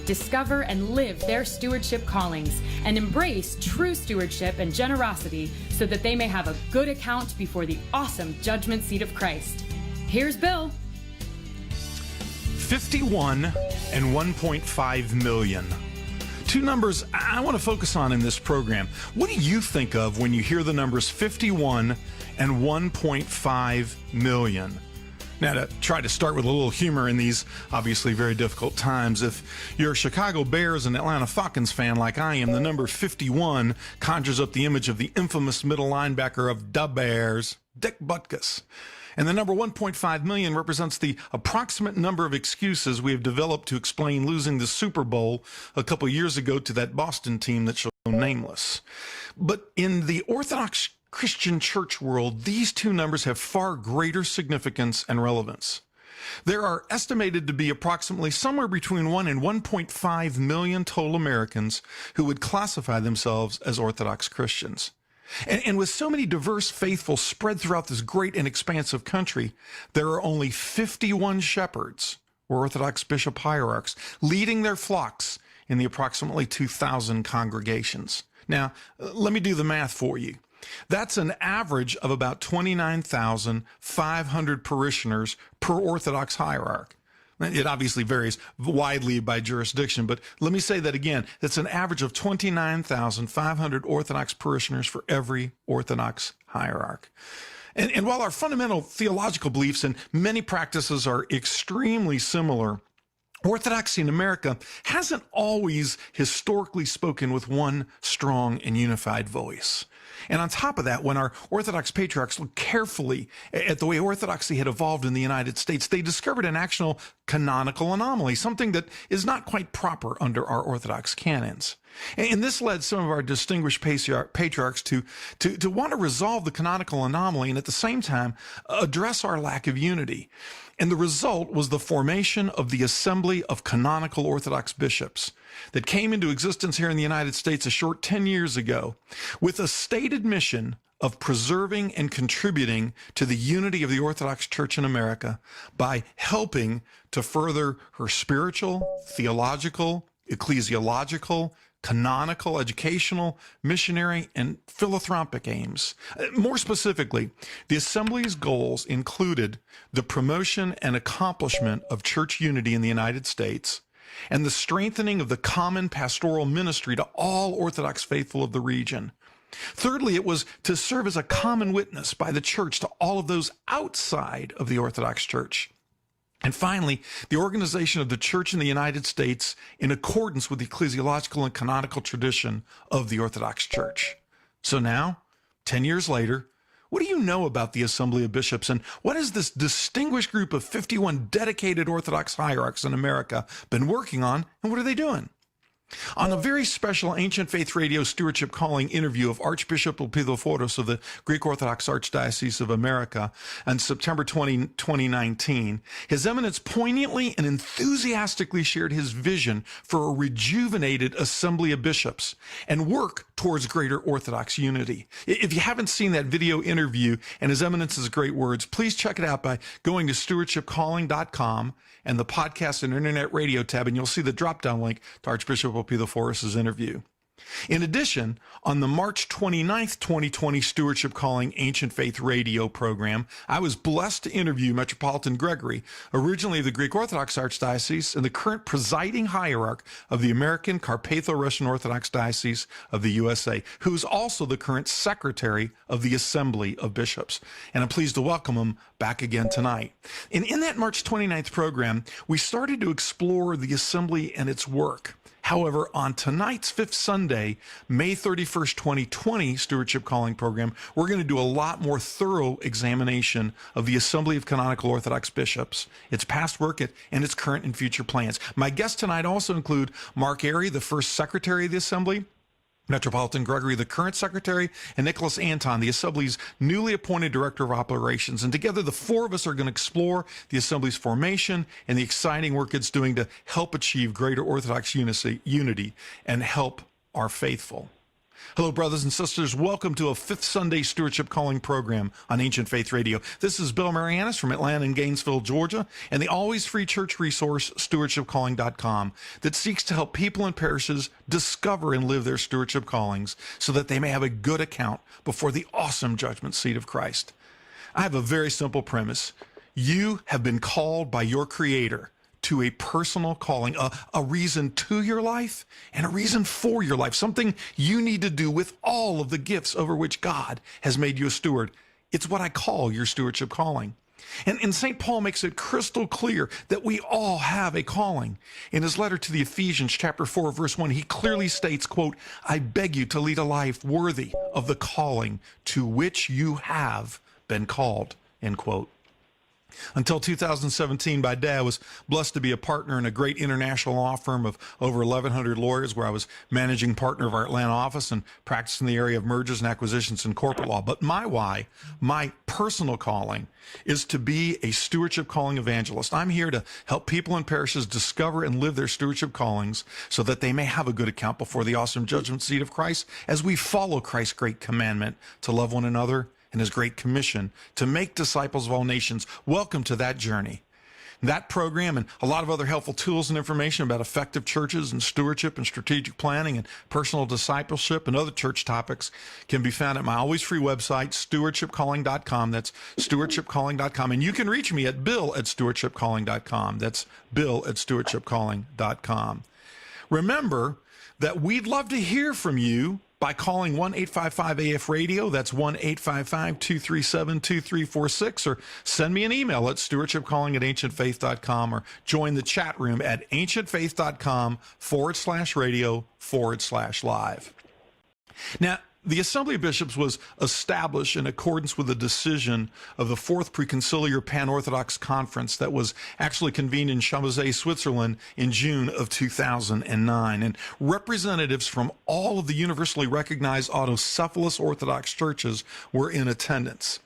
discover and live their stewardship callings, and embrace true stewardship and generosity so that they may have a good account before the awesome judgment seat of Christ. Here's Bill. 51 and 1.5 million. Two numbers I want to focus on in this program. What do you think of when you hear the numbers 51 and 1.5 million? Now, to try to start with a little humor in these obviously very difficult times, if you're a Chicago Bears and Atlanta Falcons fan like I am, the number 51 conjures up the image of the infamous middle linebacker of the Bears, Dick Butkus. And the number 1.5 million represents the approximate number of excuses we have developed to explain losing the Super Bowl a couple years ago to that Boston team that shall go nameless. But in the Orthodox Christian church world, these two numbers have far greater significance and relevance. There are estimated to be approximately somewhere between 1 and 1.5 million total Americans who would classify themselves as Orthodox Christians. And with so many diverse faithfuls spread throughout this great and expansive country, there are only 51 shepherds, or Orthodox bishop hierarchs, leading their flocks in the approximately 2,000 congregations. Now, let me do the math for you. That's an average of about 29,500 parishioners per Orthodox hierarch. It obviously varies widely by jurisdiction, but let me say that again. It's an average of 29,500 Orthodox parishioners for every Orthodox hierarch. And while our fundamental theological beliefs and many practices are extremely similar, Orthodoxy in America hasn't always historically spoken with one strong and unified voice. And on top of that, when our Orthodox patriarchs looked carefully at the way Orthodoxy had evolved in the United States, they discovered an actual canonical anomaly, something that is not quite proper under our Orthodox canons. And this led some of our distinguished patriarchs to want to resolve the canonical anomaly and at the same time address our lack of unity. And the result was the formation of the Assembly of Canonical Orthodox Bishops that came into existence here in the United States a short 10 years ago with a stated mission of preserving and contributing to the unity of the Orthodox Church in America by helping to further her spiritual, theological, ecclesiological, canonical, educational, missionary, and philanthropic aims. More specifically, the Assembly's goals included the promotion and accomplishment of church unity in the United States and the strengthening of the common pastoral ministry to all Orthodox faithful of the region. Thirdly, it was to serve as a common witness by the church to all of those outside of the Orthodox Church. And finally, the organization of the church in the United States in accordance with the ecclesiological and canonical tradition of the Orthodox Church. So now, 10 years later, what do you know about the Assembly of Bishops, and what has this distinguished group of 51 dedicated Orthodox hierarchs in America been working on, and what are they doing? On a very special Ancient Faith Radio Stewardship Calling interview of Archbishop Elpidophoros of the Greek Orthodox Archdiocese of America on September 2019, His Eminence poignantly and enthusiastically shared his vision for a rejuvenated Assembly of Bishops and work towards greater Orthodox unity. If you haven't seen that video interview and His Eminence's great words, please check it out by going to stewardshipcalling.com and the podcast and internet radio tab, and you'll see the drop-down link to Archbishop Elpidophoros' interview. In addition, on the March 29th, 2020 Stewardship Calling Ancient Faith Radio program, I was blessed to interview Metropolitan Gregory, originally of the Greek Orthodox Archdiocese and the current presiding hierarch of the American Carpatho-Russian Orthodox Diocese of the USA, who is also the current secretary of the Assembly of Bishops. And I'm pleased to welcome him back again tonight. And in that March 29th program, we started to explore the Assembly and its work. However, on tonight's fifth Sunday, May 31st, 2020 Stewardship Calling program, we're going to do a lot more thorough examination of the Assembly of Canonical Orthodox Bishops, its past work, and its current and future plans. My guests tonight also include Mark Airy, the first secretary of the Assembly, Metropolitan Gregory, the current secretary, and Nicholas Anton, the Assembly's newly appointed director of operations. And together, the four of us are going to explore the Assembly's formation and the exciting work it's doing to help achieve greater Orthodox unity and help our faithful. Hello, brothers and sisters. Welcome to a Fifth Sunday Stewardship Calling program on Ancient Faith Radio. This is Bill Marianis from Atlanta and Gainesville, Georgia, and the always free church resource, stewardshipcalling.com, that seeks to help people and parishes discover and live their stewardship callings so that they may have a good account before the awesome judgment seat of Christ. I have a very simple premise. You have been called by your Creator to a personal calling, a reason to your life and a reason for your life, something you need to do with all of the gifts over which God has made you a steward. It's what I call your stewardship calling. And St. Paul makes it crystal clear that we all have a calling. In his letter to the Ephesians, chapter 4, verse 1, he clearly states, quote, "I beg you to lead a life worthy of the calling to which you have been called," end quote. Until 2017, by day, I was blessed to be a partner in a great international law firm of over 1,100 lawyers, where I was managing partner of our Atlanta office and practicing the area of mergers and acquisitions and corporate law. But my why, my personal calling, is to be a stewardship calling evangelist. I'm here to help people and parishes discover and live their stewardship callings so that they may have a good account before the awesome judgment seat of Christ as we follow Christ's great commandment to love one another and his great commission to make disciples of all nations. Welcome to that journey. That program and a lot of other helpful tools and information about effective churches and stewardship and strategic planning and personal discipleship and other church topics can be found at my always free website, stewardshipcalling.com. That's stewardshipcalling.com. And you can reach me at bill@stewardshipcalling.com. That's bill@stewardshipcalling.com. Remember that we'd love to hear from you by calling 1-855-AF-RADIO. That's 1-855-237-2346, or send me an email at stewardshipcalling@ancientfaith.com, or join the chat room at ancientfaith.com/radio/live. Now, the Assembly of Bishops was established in accordance with a decision of the Fourth Preconciliar Pan-Orthodox Conference that was actually convened in Champs-Élysées, Switzerland in June of 2009. And representatives from all of the universally recognized autocephalous Orthodox churches were in attendance.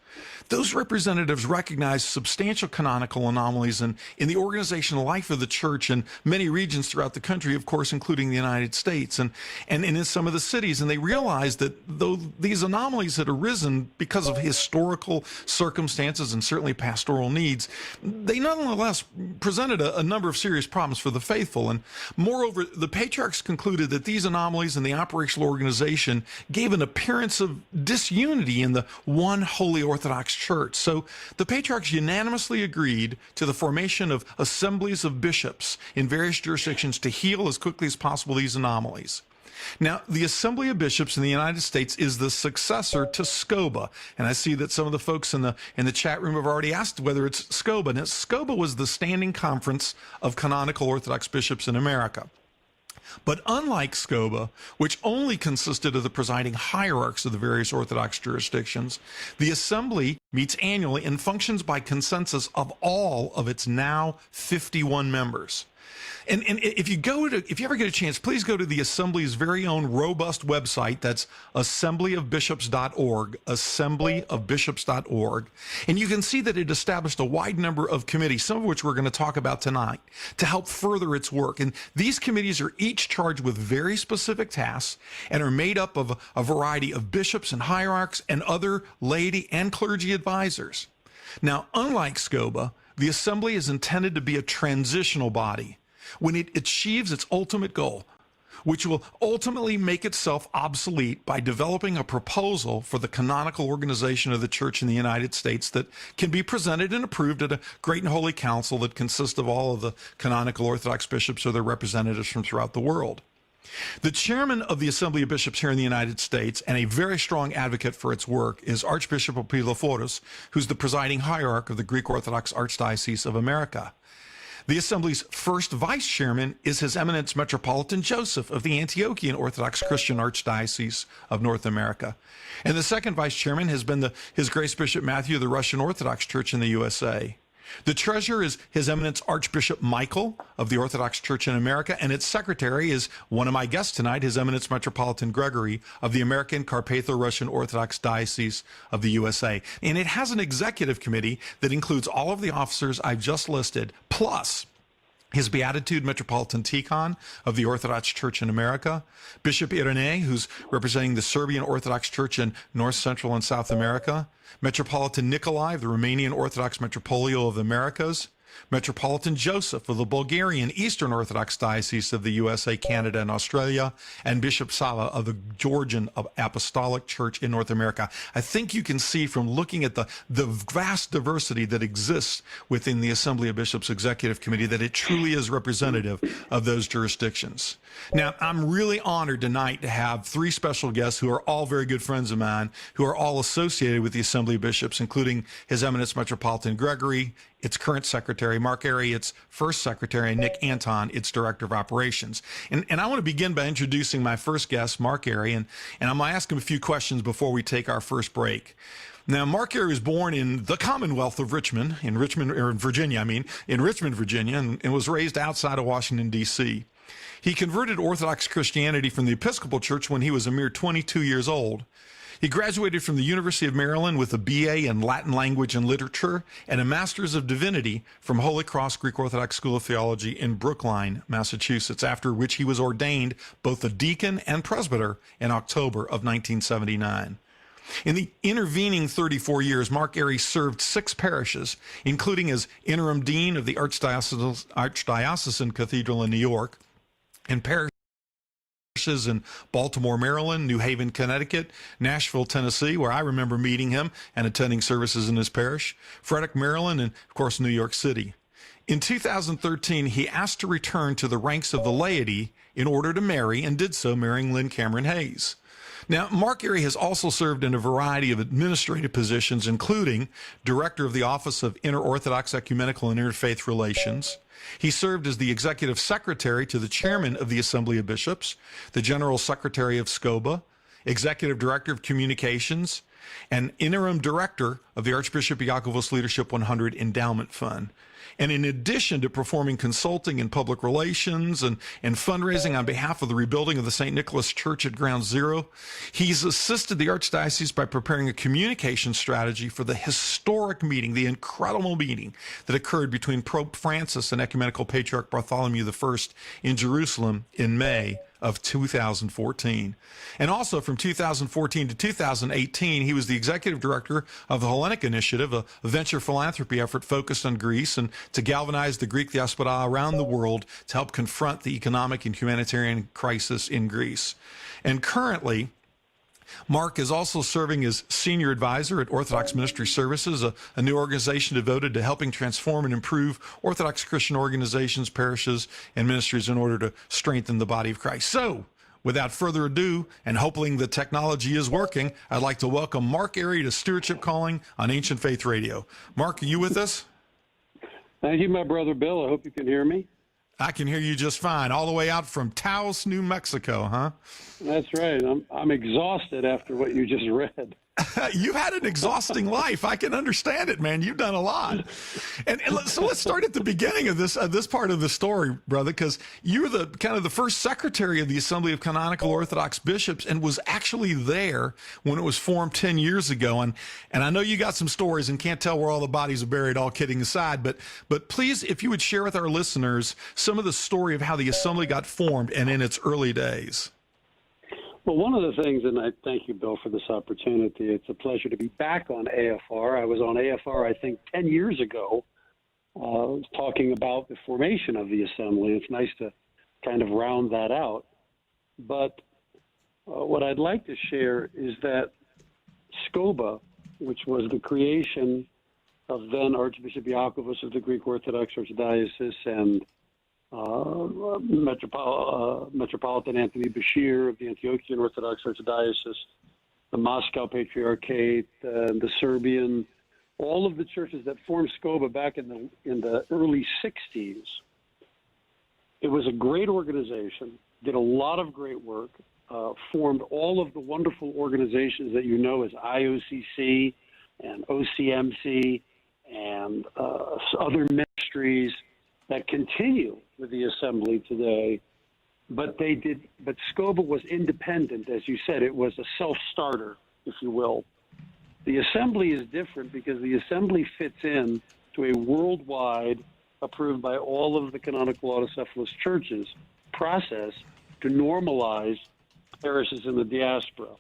Those representatives recognized substantial canonical anomalies in the organizational life of the church in many regions throughout the country, of course, including the United States and in some of the cities. And they realized that though these anomalies had arisen because of historical circumstances and certainly pastoral needs, they nonetheless presented a number of serious problems for the faithful. And moreover, the patriarchs concluded that these anomalies in the operational organization gave an appearance of disunity in the one holy Orthodox Church. So the patriarchs unanimously agreed to the formation of assemblies of bishops in various jurisdictions to heal as quickly as possible these anomalies. Now, the Assembly of Bishops in the United States is the successor to SCOBA. And I see that some of the folks in the chat room have already asked whether it's SCOBA. Now, SCOBA was the Standing Conference of Canonical Orthodox Bishops in America. But unlike SCOBA, which only consisted of the presiding hierarchs of the various Orthodox jurisdictions, the Assembly meets annually and functions by consensus of all of its now 51 members. And if you ever get a chance, please go to the Assembly's very own robust website. That's assemblyofbishops.org, assemblyofbishops.org. And you can see that it established a wide number of committees, some of which we're going to talk about tonight, to help further its work. And these committees are each charged with very specific tasks and are made up of a variety of bishops and hierarchs and other laity and clergy advisors. Now, unlike SCOBA, the Assembly is intended to be a transitional body when it achieves its ultimate goal, which will ultimately make itself obsolete by developing a proposal for the canonical organization of the Church in the United States that can be presented and approved at a great and holy council that consists of all of the canonical Orthodox bishops or their representatives from throughout the world. The chairman of the Assembly of Bishops here in the United States, and a very strong advocate for its work, is Archbishop Philoforos, who's the presiding hierarch of the Greek Orthodox Archdiocese of America. The Assembly's first vice chairman is His Eminence Metropolitan Joseph of the Antiochian Orthodox Christian Archdiocese of North America. And the second vice chairman has been His Grace Bishop Matthew of the Russian Orthodox Church in the USA. The treasurer is His Eminence Archbishop Michael of the Orthodox Church in America, and its secretary is one of my guests tonight, His Eminence Metropolitan Gregory of the American Carpatho-Russian Orthodox Diocese of the USA. And it has an executive committee that includes all of the officers I've just listed, plus His Beatitude, Metropolitan Tikhon of the Orthodox Church in America, Bishop Irene, who's representing the Serbian Orthodox Church in North, Central, and South America, Metropolitan Nikolai of the Romanian Orthodox Metropolio of the Americas, Metropolitan Joseph of the Bulgarian Eastern Orthodox Diocese of the USA, Canada, and Australia, and Bishop Sava of the Georgian Apostolic Church in North America. I think you can see from looking at the vast diversity that exists within the Assembly of Bishops Executive Committee that it truly is representative of those jurisdictions. Now, I'm really honored tonight to have three special guests who are all very good friends of mine, who are all associated with the Assembly of Bishops, including His Eminence Metropolitan Gregory, its current secretary, Mark Airy, its first secretary, and Nick Anton, its director of operations. And I want to begin by introducing my first guest, Mark Airy, and I'm going to ask him a few questions before we take our first break. Now, Mark Airy was born in the Commonwealth of Richmond, in Virginia, and was raised outside of Washington, D.C. He converted Orthodox Christianity from the Episcopal Church when he was a mere 22 years old. He graduated from the University of Maryland with a BA in Latin Language and Literature and a Master's of Divinity from Holy Cross Greek Orthodox School of Theology in Brookline, Massachusetts, after which he was ordained both a deacon and presbyter in October of 1979. In the intervening 34 years, Mark Airy served 6 parishes, including as interim dean of the Archdiocesan Cathedral in New York, and parishes in Baltimore, Maryland, New Haven, Connecticut, Nashville, Tennessee, where I remember meeting him and attending services in his parish, Frederick, Maryland, and, of course, New York City. In 2013, he asked to return to the ranks of the laity in order to marry, and did so, marrying Lynn Cameron Hayes. Now, Mark Airy has also served in a variety of administrative positions, including Director of the Office of Inter-Orthodox Ecumenical and Interfaith Relations. He served as the Executive Secretary to the Chairman of the Assembly of Bishops, the General Secretary of SCOBA, Executive Director of Communications, and Interim Director of the Archbishop Iakovos Leadership 100 Endowment Fund. And in addition to performing consulting in public relations and fundraising on behalf of the rebuilding of the St. Nicholas Church at Ground Zero, he's assisted the Archdiocese by preparing a communication strategy for the historic meeting, the incredible meeting that occurred between Pope Francis and Ecumenical Patriarch Bartholomew I in Jerusalem in May of 2014. And also from 2014 to 2018, he was the executive director of the Hellenic Initiative, a venture philanthropy effort focused on Greece and to galvanize the Greek diaspora around the world to help confront the economic and humanitarian crisis in Greece. And currently, Mark is also serving as senior advisor at Orthodox Ministry Services, a new organization devoted to helping transform and improve Orthodox Christian organizations, parishes, and ministries in order to strengthen the body of Christ. So, without further ado, and hoping the technology is working, I'd like to welcome Mark Airy to Stewardship Calling on Ancient Faith Radio. Mark, are you with us? Thank you, my brother Bill. I hope you can hear me. I can hear you just fine, all the way out from Taos, New Mexico, huh? That's right. I'm exhausted after what you just read. You've had an exhausting life. I can understand it, man. You've done a lot. So let's start at the beginning of this part of the story, brother, because you were the kind of the first secretary of the Assembly of Canonical Orthodox Bishops and was actually there when it was formed 10 years ago. And I know you got some stories and can't tell where all the bodies are buried, all kidding aside. But please, if you would share with our listeners some of the story of how the Assembly got formed and in its early days. Well, one of the things, and I thank you, Bill, for this opportunity. It's a pleasure to be back on AFR. I was on AFR, I think, 10 years ago, talking about the formation of the Assembly. It's nice to kind of round that out. But what I'd like to share is that SCOBA, which was the creation of then Archbishop Iakovos of the Greek Orthodox Archdiocese and Metropolitan Anthony Bashir of the Antiochian Orthodox Archdiocese, the Moscow Patriarchate, the Serbian, all of the churches that formed SCOBA back in the early 60s. It was a great organization, did a lot of great work, formed all of the wonderful organizations that you know as IOCC and OCMC and other ministries that continue with the Assembly today, but SCOBA was independent, as you said. It was a self-starter, if you will. The Assembly is different because the Assembly fits in to a worldwide approved by all of the canonical autocephalous churches process to normalize parishes in the diaspora.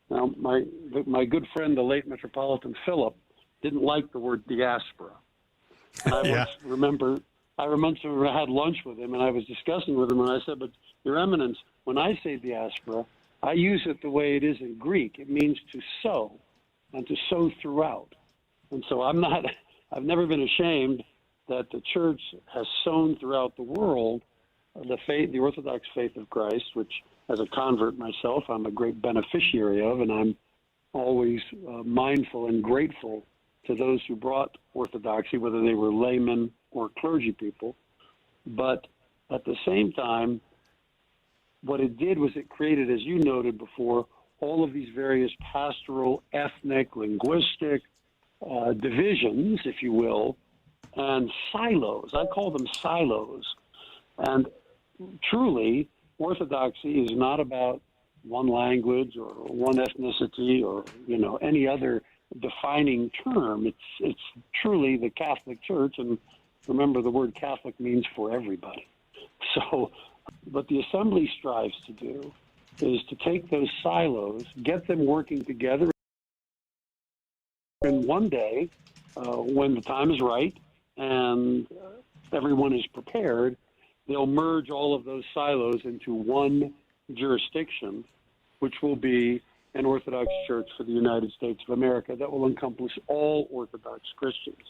Now, my good friend, the late Metropolitan Philip, didn't like the word diaspora. And I remember I had lunch with him, and I was discussing with him, and I said, but Your Eminence, when I say diaspora, I use it the way it is in Greek. It means to sow, and to sow throughout. And so I've never been ashamed that the church has sown throughout the world the Orthodox faith of Christ, which as a convert myself, I'm a great beneficiary of, and I'm always mindful and grateful to those who brought Orthodoxy, whether they were laymen or clergy people. But at the same time, what it did was it created, as you noted before, all of these various pastoral, ethnic, linguistic divisions, if you will, and silos. I call them silos. And truly, Orthodoxy is not about one language or one ethnicity or, any other defining term. It's truly the Catholic Church, and remember, the word Catholic means for everybody. So what the Assembly strives to do is to take those silos, get them working together, and one day, when the time is right and everyone is prepared, they'll merge all of those silos into one jurisdiction, which will be an Orthodox Church for the United States of America that will encompass all Orthodox Christians.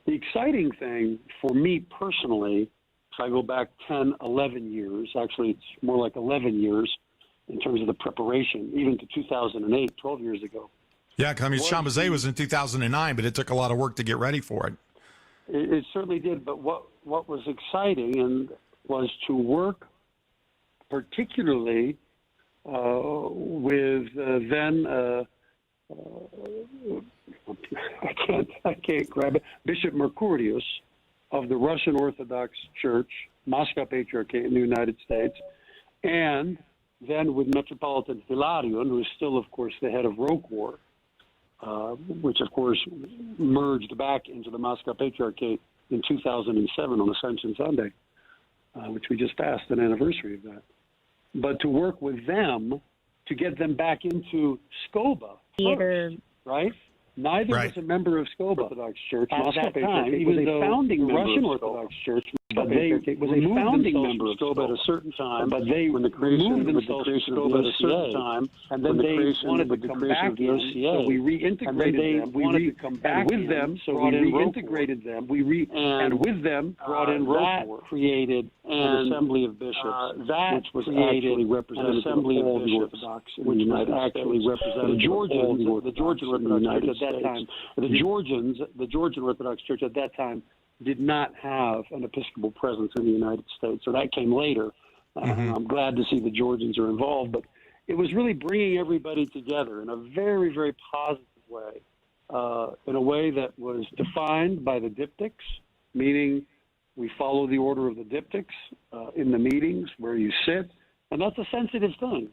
The exciting thing for me personally, if I go back 10, 11 years, actually it's more like 11 years in terms of the preparation, even to 2008, 12 years ago. Yeah, I mean, Chambouzet was in 2009, but it took a lot of work to get ready for it. It certainly did, but what was exciting was to work particularly with I can't grab it, Bishop Mercurius of the Russian Orthodox Church, Moscow Patriarchate in the United States, and then with Metropolitan Hilarion, who is still, of course, the head of Rokor, which, of course, merged back into the Moscow Patriarchate in 2007 on Ascension Sunday, which we just passed an anniversary of that. But to work with them to get them back into SCOBA first, right? Neither was a member of SCOBA Orthodox Church, Moscow Patriarchate, even though founding Russian Orthodox Church, but they was a founding member of SCOBA at a certain time, but they removed themselves from SCOBA at a certain time, and then they wanted to come back in, so we reintegrated them. We wanted to come back with them, so we reintegrated them. And with them brought in Rokor, created an assembly of bishops, which was actually represented assembly of the Orthodox in the United States. The Georgian Orthodox Church at that time, the Georgian Orthodox Church at that time did not have an Episcopal presence in the United States. So that came later. I'm glad to see the Georgians are involved, but it was really bringing everybody together in a very, very positive way, in a way that was defined by the diptychs, meaning we follow the order of the diptychs in the meetings where you sit, and that's a sensitive thing.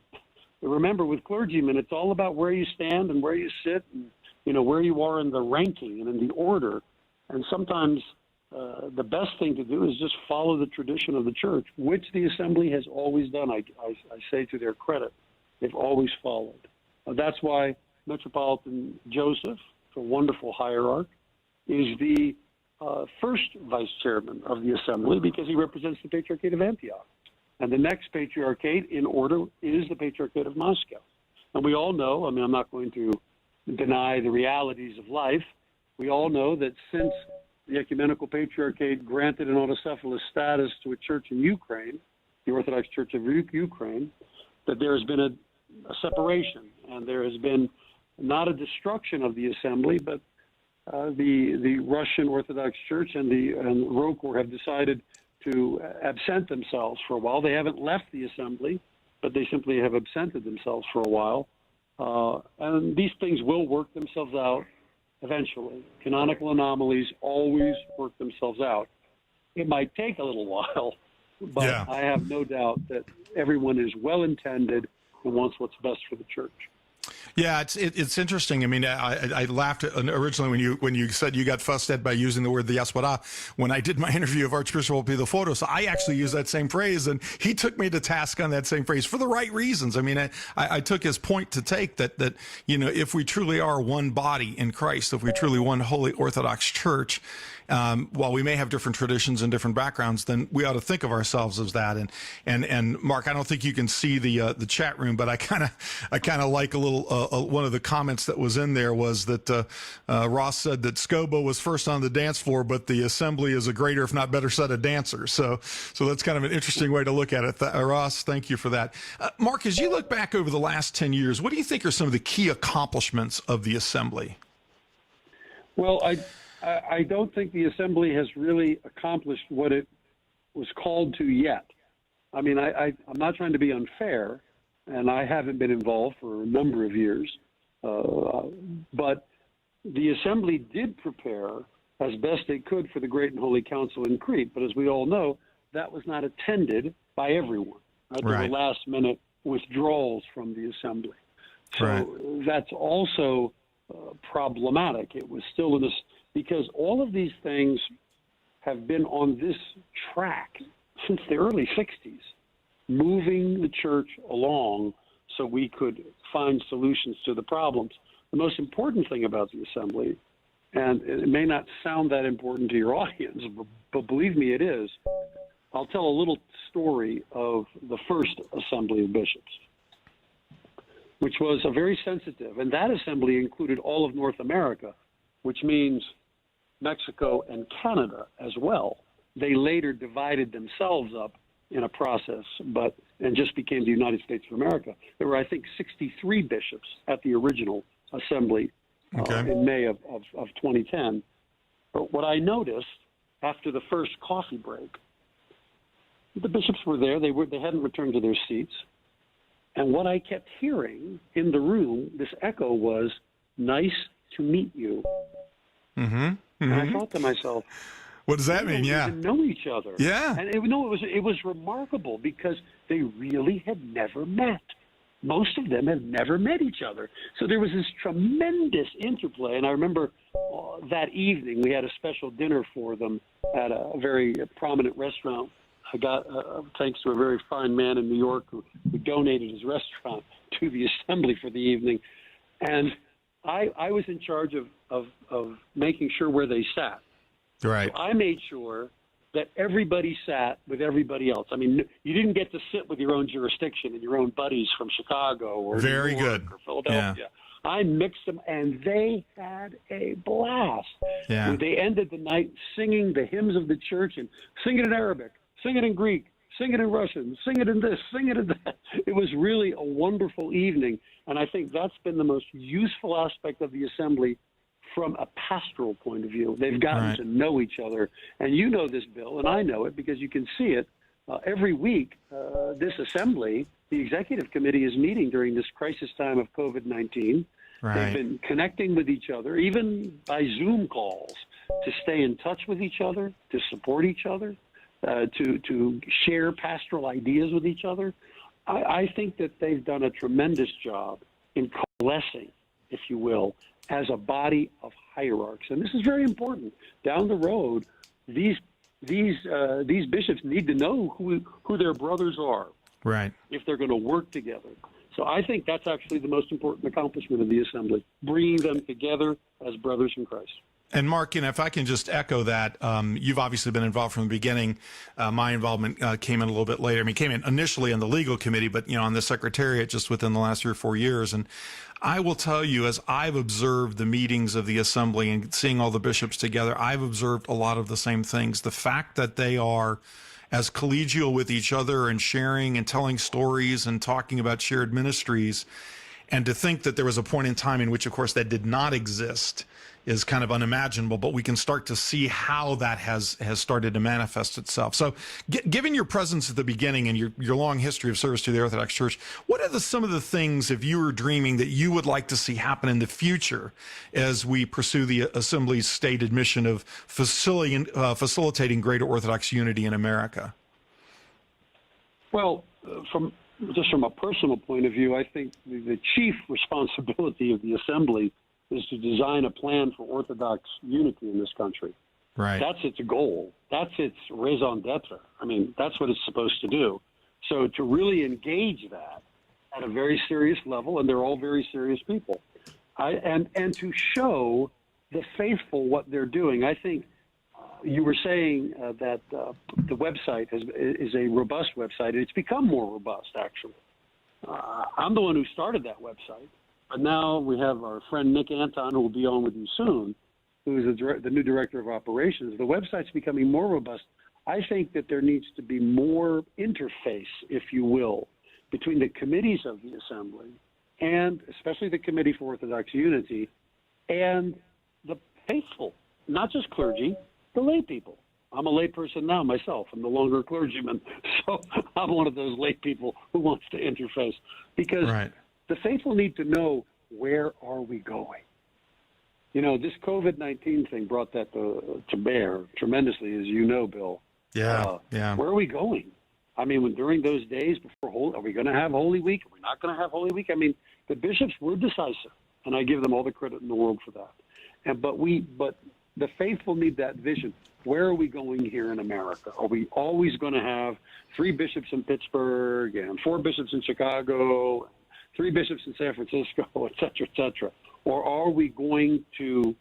But remember, with clergymen, it's all about where you stand and where you sit and, where you are in the ranking and in the order. And sometimes the best thing to do is just follow the tradition of the church, which the Assembly has always done. I say to their credit, they've always followed. That's why Metropolitan Joseph, a wonderful hierarch, is the first vice chairman of the Assembly because he represents the Patriarchate of Antioch. And the next patriarchate in order is the Patriarchate of Moscow. And we all know, I'm not going to deny the realities of life, we all know that since the Ecumenical Patriarchate granted an autocephalous status to a church in Ukraine, the Orthodox Church of Ukraine, that there has been a separation, and there has been not a destruction of the Assembly, but the Russian Orthodox Church and Rokor have decided to absent themselves for a while. They haven't left the Assembly, but they simply have absented themselves for a while. And these things will work themselves out eventually. Canonical anomalies always work themselves out. It might take a little while, but I have no doubt that everyone is well-intended and wants what's best for the church. Yeah, it's interesting. I mean, I laughed originally when you said you got fussed at by using the word diaspora. When I did my interview of Archbishop Pidilfotos, I actually used that same phrase, and he took me to task on that same phrase for the right reasons. I mean, I took his point to take that if we truly are one body in Christ, if we truly one Holy Orthodox Church, while we may have different traditions and different backgrounds, then we ought to think of ourselves as that. And Mark, I don't think you can see the chat room, but I kind of like a little. One of the comments that was in there was that Ross said that SCOBA was first on the dance floor, but the assembly is a greater, if not better, set of dancers. So that's kind of an interesting way to look at it. Ross, thank you for that. Mark, as you look back over the last 10 years, what do you think are some of the key accomplishments of the assembly? Well, I don't think the assembly has really accomplished what it was called to yet. I mean, I'm not trying to be unfair, and I haven't been involved for a number of years, but the assembly did prepare as best they could for the Great and Holy Council in Crete. But as we all know, that was not attended by everyone. Right? There were last-minute withdrawals from the assembly. So that's also problematic. It was still in this, because all of these things have been on this track since the early 60s. Moving the church along so we could find solutions to the problems. The most important thing about the assembly, and it may not sound that important to your audience, but believe me, it is. I'll tell a little story of the first assembly of bishops, which was a very sensitive, and that assembly included all of North America, which means Mexico and Canada as well. They later divided themselves up in a process, and just became the United States of America. There were, I think, 63 bishops at the original assembly in May of 2010. But what I noticed after the first coffee break, the bishops were there. They hadn't returned to their seats. And what I kept hearing in the room, this echo was, "Nice to meet you." And I thought to myself, what does that mean? Yeah. They didn't know each other. Yeah. And it was remarkable because they really had never met. Most of them had never met each other. So there was this tremendous interplay. And I remember that evening we had a special dinner for them at a very prominent restaurant. I got, thanks to a very fine man in New York who donated his restaurant to the assembly for the evening. And I was in charge of making sure where they sat. Right. So I made sure that everybody sat with everybody else. I mean, you didn't get to sit with your own jurisdiction and your own buddies from Chicago or very New York good or Philadelphia. Yeah. I mixed them, and they had a blast. Yeah. They ended the night singing the hymns of the church and sing it in Arabic, sing it in Greek, sing it in Russian, sing it in this, sing it in that. It was really a wonderful evening, and I think that's been the most useful aspect of the assembly from a pastoral point of view. They've gotten to know each other. And you know this, Bill, and I know it because you can see it every week. This assembly, the executive committee, is meeting during this crisis time of COVID-19. They've been connecting with each other, even by Zoom calls, to stay in touch with each other, to support each other, to share pastoral ideas with each other. I think that they've done a tremendous job in coalescing, if you will, as a body of hierarchs. And this is very important. Down the road, these bishops need to know who their brothers are, if they're going to work together. So I think that's actually the most important accomplishment of the assembly, bringing them together as brothers in Christ. And Mark, if I can just echo that, you've obviously been involved from the beginning. My involvement came in a little bit later. I mean, came in initially on the legal committee, but on the secretariat just within the last 3 or 4 years. And I will tell you, as I've observed the meetings of the assembly and seeing all the bishops together, I've observed a lot of the same things. The fact that they are as collegial with each other and sharing and telling stories and talking about shared ministries, and to think that there was a point in time in which, of course, that did not exist is kind of unimaginable, but we can start to see how that has started to manifest itself. So given your presence at the beginning and your long history of service to the Orthodox Church, what are some of the things, if you were dreaming, that you would like to see happen in the future as we pursue the Assembly's stated mission of facilitating greater Orthodox unity in America? Well, from just from a personal point of view, I think the chief responsibility of the assembly is to design a plan for Orthodox unity in this country. Right. That's its goal. That's its raison d'etre. I mean, that's what it's supposed to do. So to really engage that at a very serious level, and they're all very serious people, and to show the faithful what they're doing. I think you were saying that the website is a robust website. It's become more robust, actually. I'm the one who started that website, but now we have our friend Nick Anton, who will be on with you soon, who is the new director of operations. The website's becoming more robust. I think that there needs to be more interface, if you will, between the committees of the assembly, and especially the Committee for Orthodox Unity, and the faithful, not just clergy, the lay people. I'm a lay person now myself. I'm no longer a clergyman, so I'm one of those lay people who wants to interface, because the faithful need to know, where are we going? You know, this COVID-19 thing brought that to bear tremendously, as you know, Bill. Yeah. Where are we going? I mean, during those days before are we going to have Holy Week? Are we not going to have Holy Week? I mean, the bishops were decisive, and I give them all the credit in the world for that. But the faithful need that vision. Where are we going here in America? Are we always going to have 3 bishops in Pittsburgh and 4 bishops in Chicago, 3 bishops in San Francisco, et cetera, et cetera? Or are we going to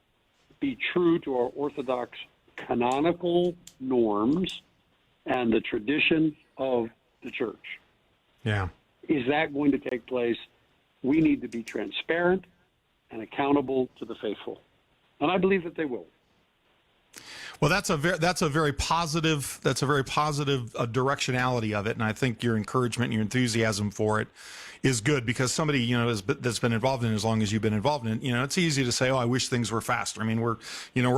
be true to our Orthodox canonical norms and the tradition of the church? Yeah. Is that going to take place? We need to be transparent and accountable to the faithful. And I believe that they will. Well, that's a very positive directionality of it, and I think your encouragement and your enthusiasm for it is good, because somebody, you know, that's been involved in it as long as you've been involved in it, you know, it's easy to say, oh, I wish things were faster. I mean, we're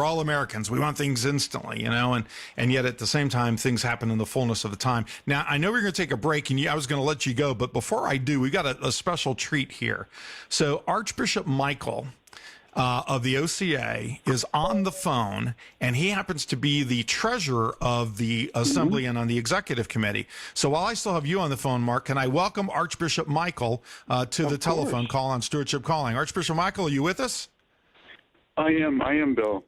all Americans. We want things instantly, you know, and yet at the same time, things happen in the fullness of the time. Now, I know we're going to take a break, and I was going to let you go, but before I do, we got a special treat here. So Archbishop Michael of the OCA is on the phone, and he happens to be the treasurer of the assembly and on the executive committee. So while I still have you on the phone, Mark, can I welcome Archbishop Michael to the telephone call on Stewardship Calling? Archbishop Michael, are you with us? I am, Bill.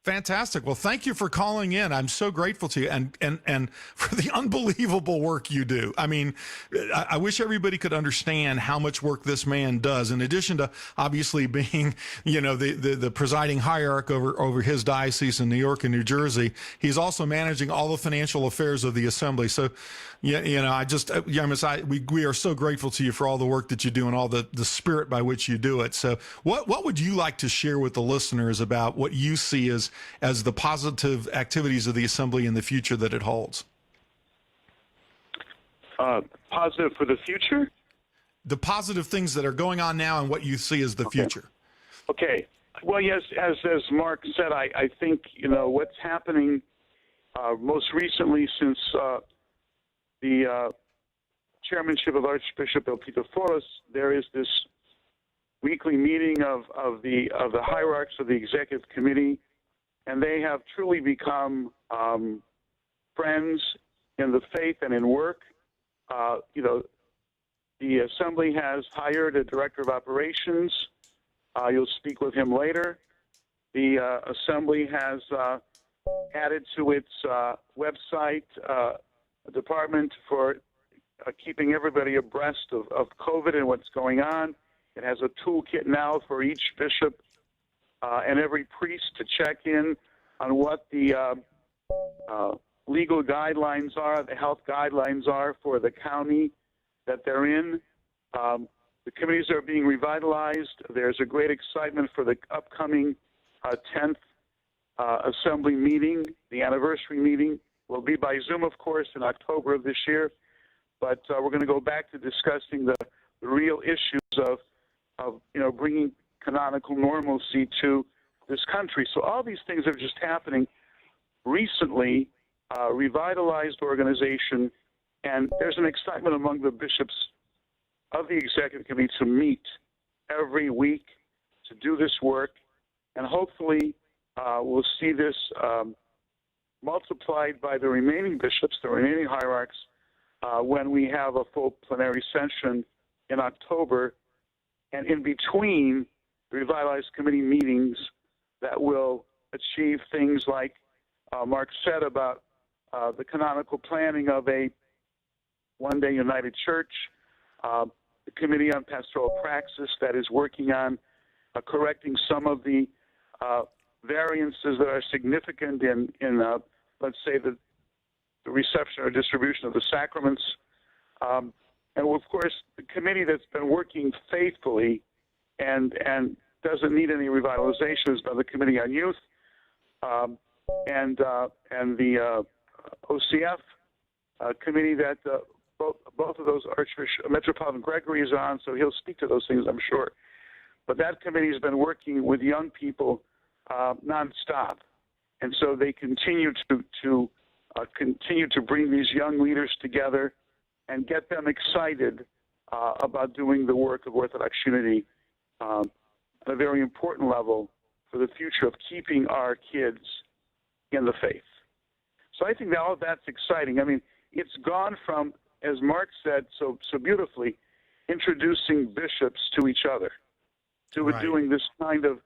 Fantastic. Well, thank you for calling in. I'm so grateful to you, and for the unbelievable work you do. I mean, I wish everybody could understand how much work this man does. In addition to obviously being, you know, the presiding hierarch over his diocese in New York and New Jersey, he's also managing all the financial affairs of the assembly. So, yeah, you know, we are so grateful to you for all the work that you do and all the spirit by which you do it. So, what would you like to share with the listeners about what you see as the positive activities of the assembly in the future that it holds? Positive for the future? The positive things that are going on now and what you see as the future. Okay. Well, yes, as Mark said, I think, you know, what's happening most recently since the chairmanship of Archbishop Elpidophoros, there is this weekly meeting of the hierarchs of the executive committee, and they have truly become friends in the faith and in work. You know, the assembly has hired a director of operations. You'll speak with him later. The assembly has added to its website a department for keeping everybody abreast of COVID and what's going on. It has a toolkit now for each bishop and every priest to check in on what the legal guidelines are, the health guidelines are for the county that they're in. The committees are being revitalized. There's a great excitement for the upcoming 10th assembly meeting. The anniversary meeting will be by Zoom, of course, in October of this year. But we're going to go back to discussing the real issues of you know, bringing canonical normalcy to this country. So all these things are just happening recently, revitalized organization, and there's an excitement among the bishops of the executive committee to meet every week to do this work, and hopefully we'll see this multiplied by the remaining bishops, the remaining hierarchs, when we have a full plenary session in October, and in between the Revitalized Committee meetings that will achieve things like Mark said about the canonical planning of a one-day united church, the Committee on Pastoral Praxis that is working on correcting some of the variances that are significant in let's say, the reception or distribution of the sacraments. And, of course, the committee that's been working faithfully and doesn't need any revitalization is the Committee on Youth and the OCF committee that both of those Archbishop Metropolitan Gregory is on, so he'll speak to those things, I'm sure. But that committee has been working with young people nonstop, and so they continue to bring these young leaders together and get them excited about doing the work of Orthodox unity at a very important level for the future of keeping our kids in the faith. So I think that all of that's exciting. I mean, it's gone from, as Mark said so beautifully, introducing bishops to each other, to doing this kind of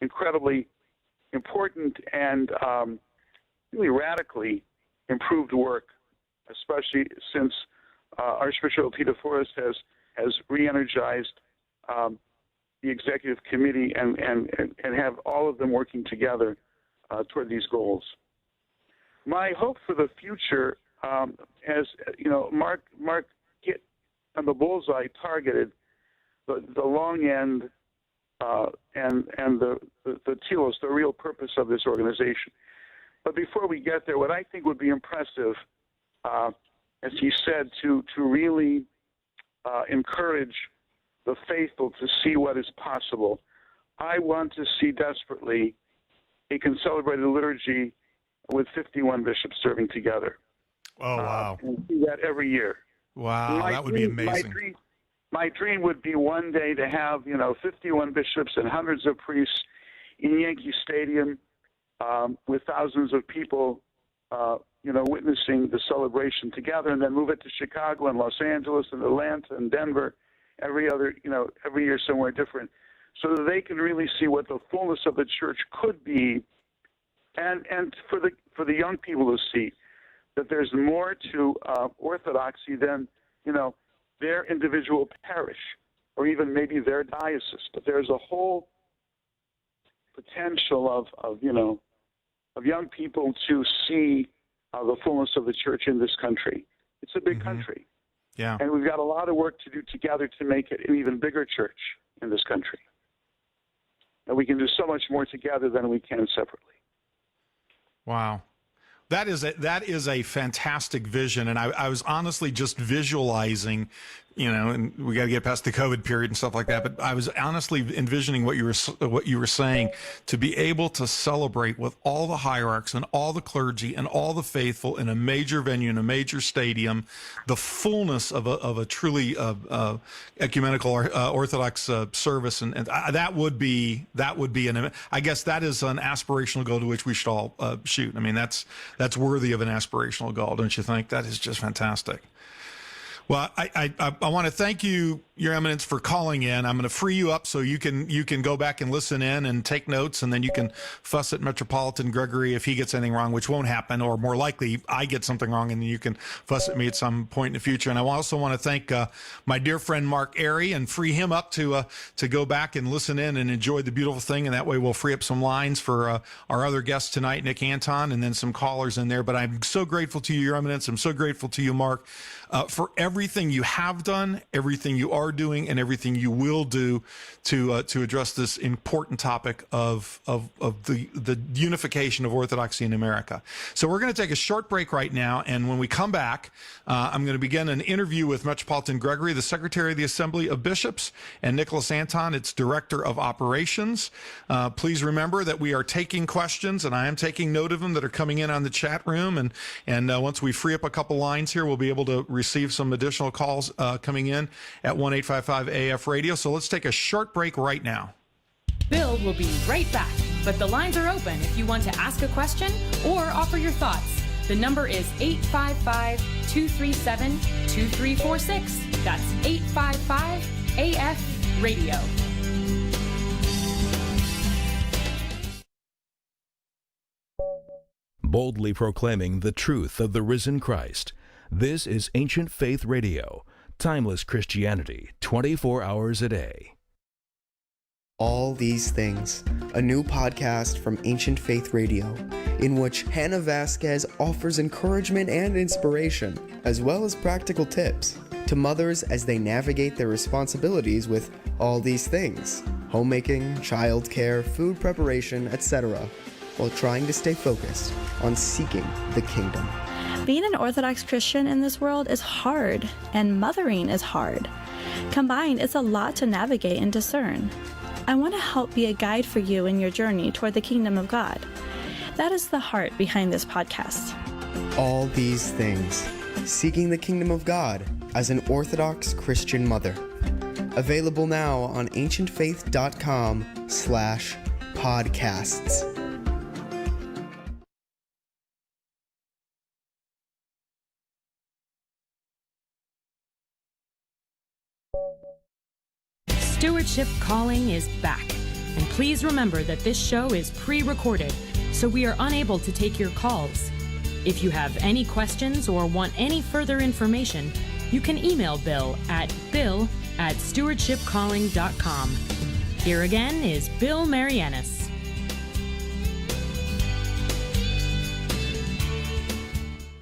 incredibly important and really radically improved work, especially since Archbishop Peter Forrest has re-energized the executive committee and have all of them working together toward these goals. My hope for the future, as you know, Mark hit on the bullseye, targeted the long end and the telos, the real purpose of this organization. But before we get there, what I think would be impressive, as he said, to really encourage the faithful to see what is possible. I want to see desperately a concelebrated liturgy with 51 bishops serving together. Oh, wow. And see that every year. Wow, that would be amazing. My dream would be one day to have, 51 bishops and hundreds of priests in Yankee Stadium with thousands of people, witnessing the celebration together, and then move it to Chicago and Los Angeles and Atlanta and Denver every year somewhere different, so that they can really see what the fullness of the church could be, and for the young people to see that there's more to Orthodoxy than, their individual parish or even maybe their diocese, but there's a whole potential of young people to see the fullness of the church in this country. It's a big country. Yeah. And we've got a lot of work to do together to make it an even bigger church in this country. And we can do so much more together than we can separately. Wow. That is a fantastic vision, and I was honestly just visualizing, and we got to get past the COVID period and stuff like that. But I was honestly envisioning what you were saying, to be able to celebrate with all the hierarchs and all the clergy and all the faithful in a major venue, in a major stadium, the fullness of a truly ecumenical Orthodox service, and that would be I guess that is an aspirational goal to which we should all shoot. I mean, that's worthy of an aspirational goal, don't you think? That is just fantastic. Well, I want to thank you, Your Eminence, for calling in. I'm going to free you up so you can go back and listen in and take notes, and then you can fuss at Metropolitan Gregory if he gets anything wrong, which won't happen, or more likely I get something wrong, and then you can fuss at me at some point in the future. And I also want to thank my dear friend Mark Airy and free him up to go back and listen in and enjoy the beautiful thing, and that way we'll free up some lines for our other guests tonight, Nick Anton, and then some callers in there. But I'm so grateful to you, Your Eminence. I'm so grateful to you, Mark, for everything you have done, everything you are doing, and everything you will do to address this important topic of the unification of Orthodoxy in America. So we're going to take a short break right now, and when we come back, I'm going to begin an interview with Metropolitan Gregory, the Secretary of the Assembly of Bishops, and Nicholas Anton, its Director of Operations. Please remember that we are taking questions, and I am taking note of them that are coming in on the chat room, and once we free up a couple lines here, we'll be able to receive some additional calls coming in at 1-855-AF-RADIO. So let's take a short break right now. Bill will be right back, but the lines are open if you want to ask a question or offer your thoughts. The number is 855-237-2346. That's 855-AF-RADIO. Boldly proclaiming the truth of the risen Christ. This is Ancient Faith Radio, timeless Christianity, 24 hours a day. All These Things, a new podcast from Ancient Faith Radio, in which Hannah Vasquez offers encouragement and inspiration, as well as practical tips, to mothers as they navigate their responsibilities with all these things: homemaking, childcare, food preparation, etc., while trying to stay focused on seeking the kingdom. Being an Orthodox Christian in this world is hard, and mothering is hard. Combined, it's a lot to navigate and discern. I want to help be a guide for you in your journey toward the kingdom of God. That is the heart behind this podcast. All These Things, seeking the kingdom of God as an Orthodox Christian mother. Available now on ancientfaith.com/podcasts. Stewardship Calling is back. And please remember that this show is pre-recorded, so we are unable to take your calls. If you have any questions or want any further information, you can email Bill at stewardshipcalling.com. Here again is Bill Marianis.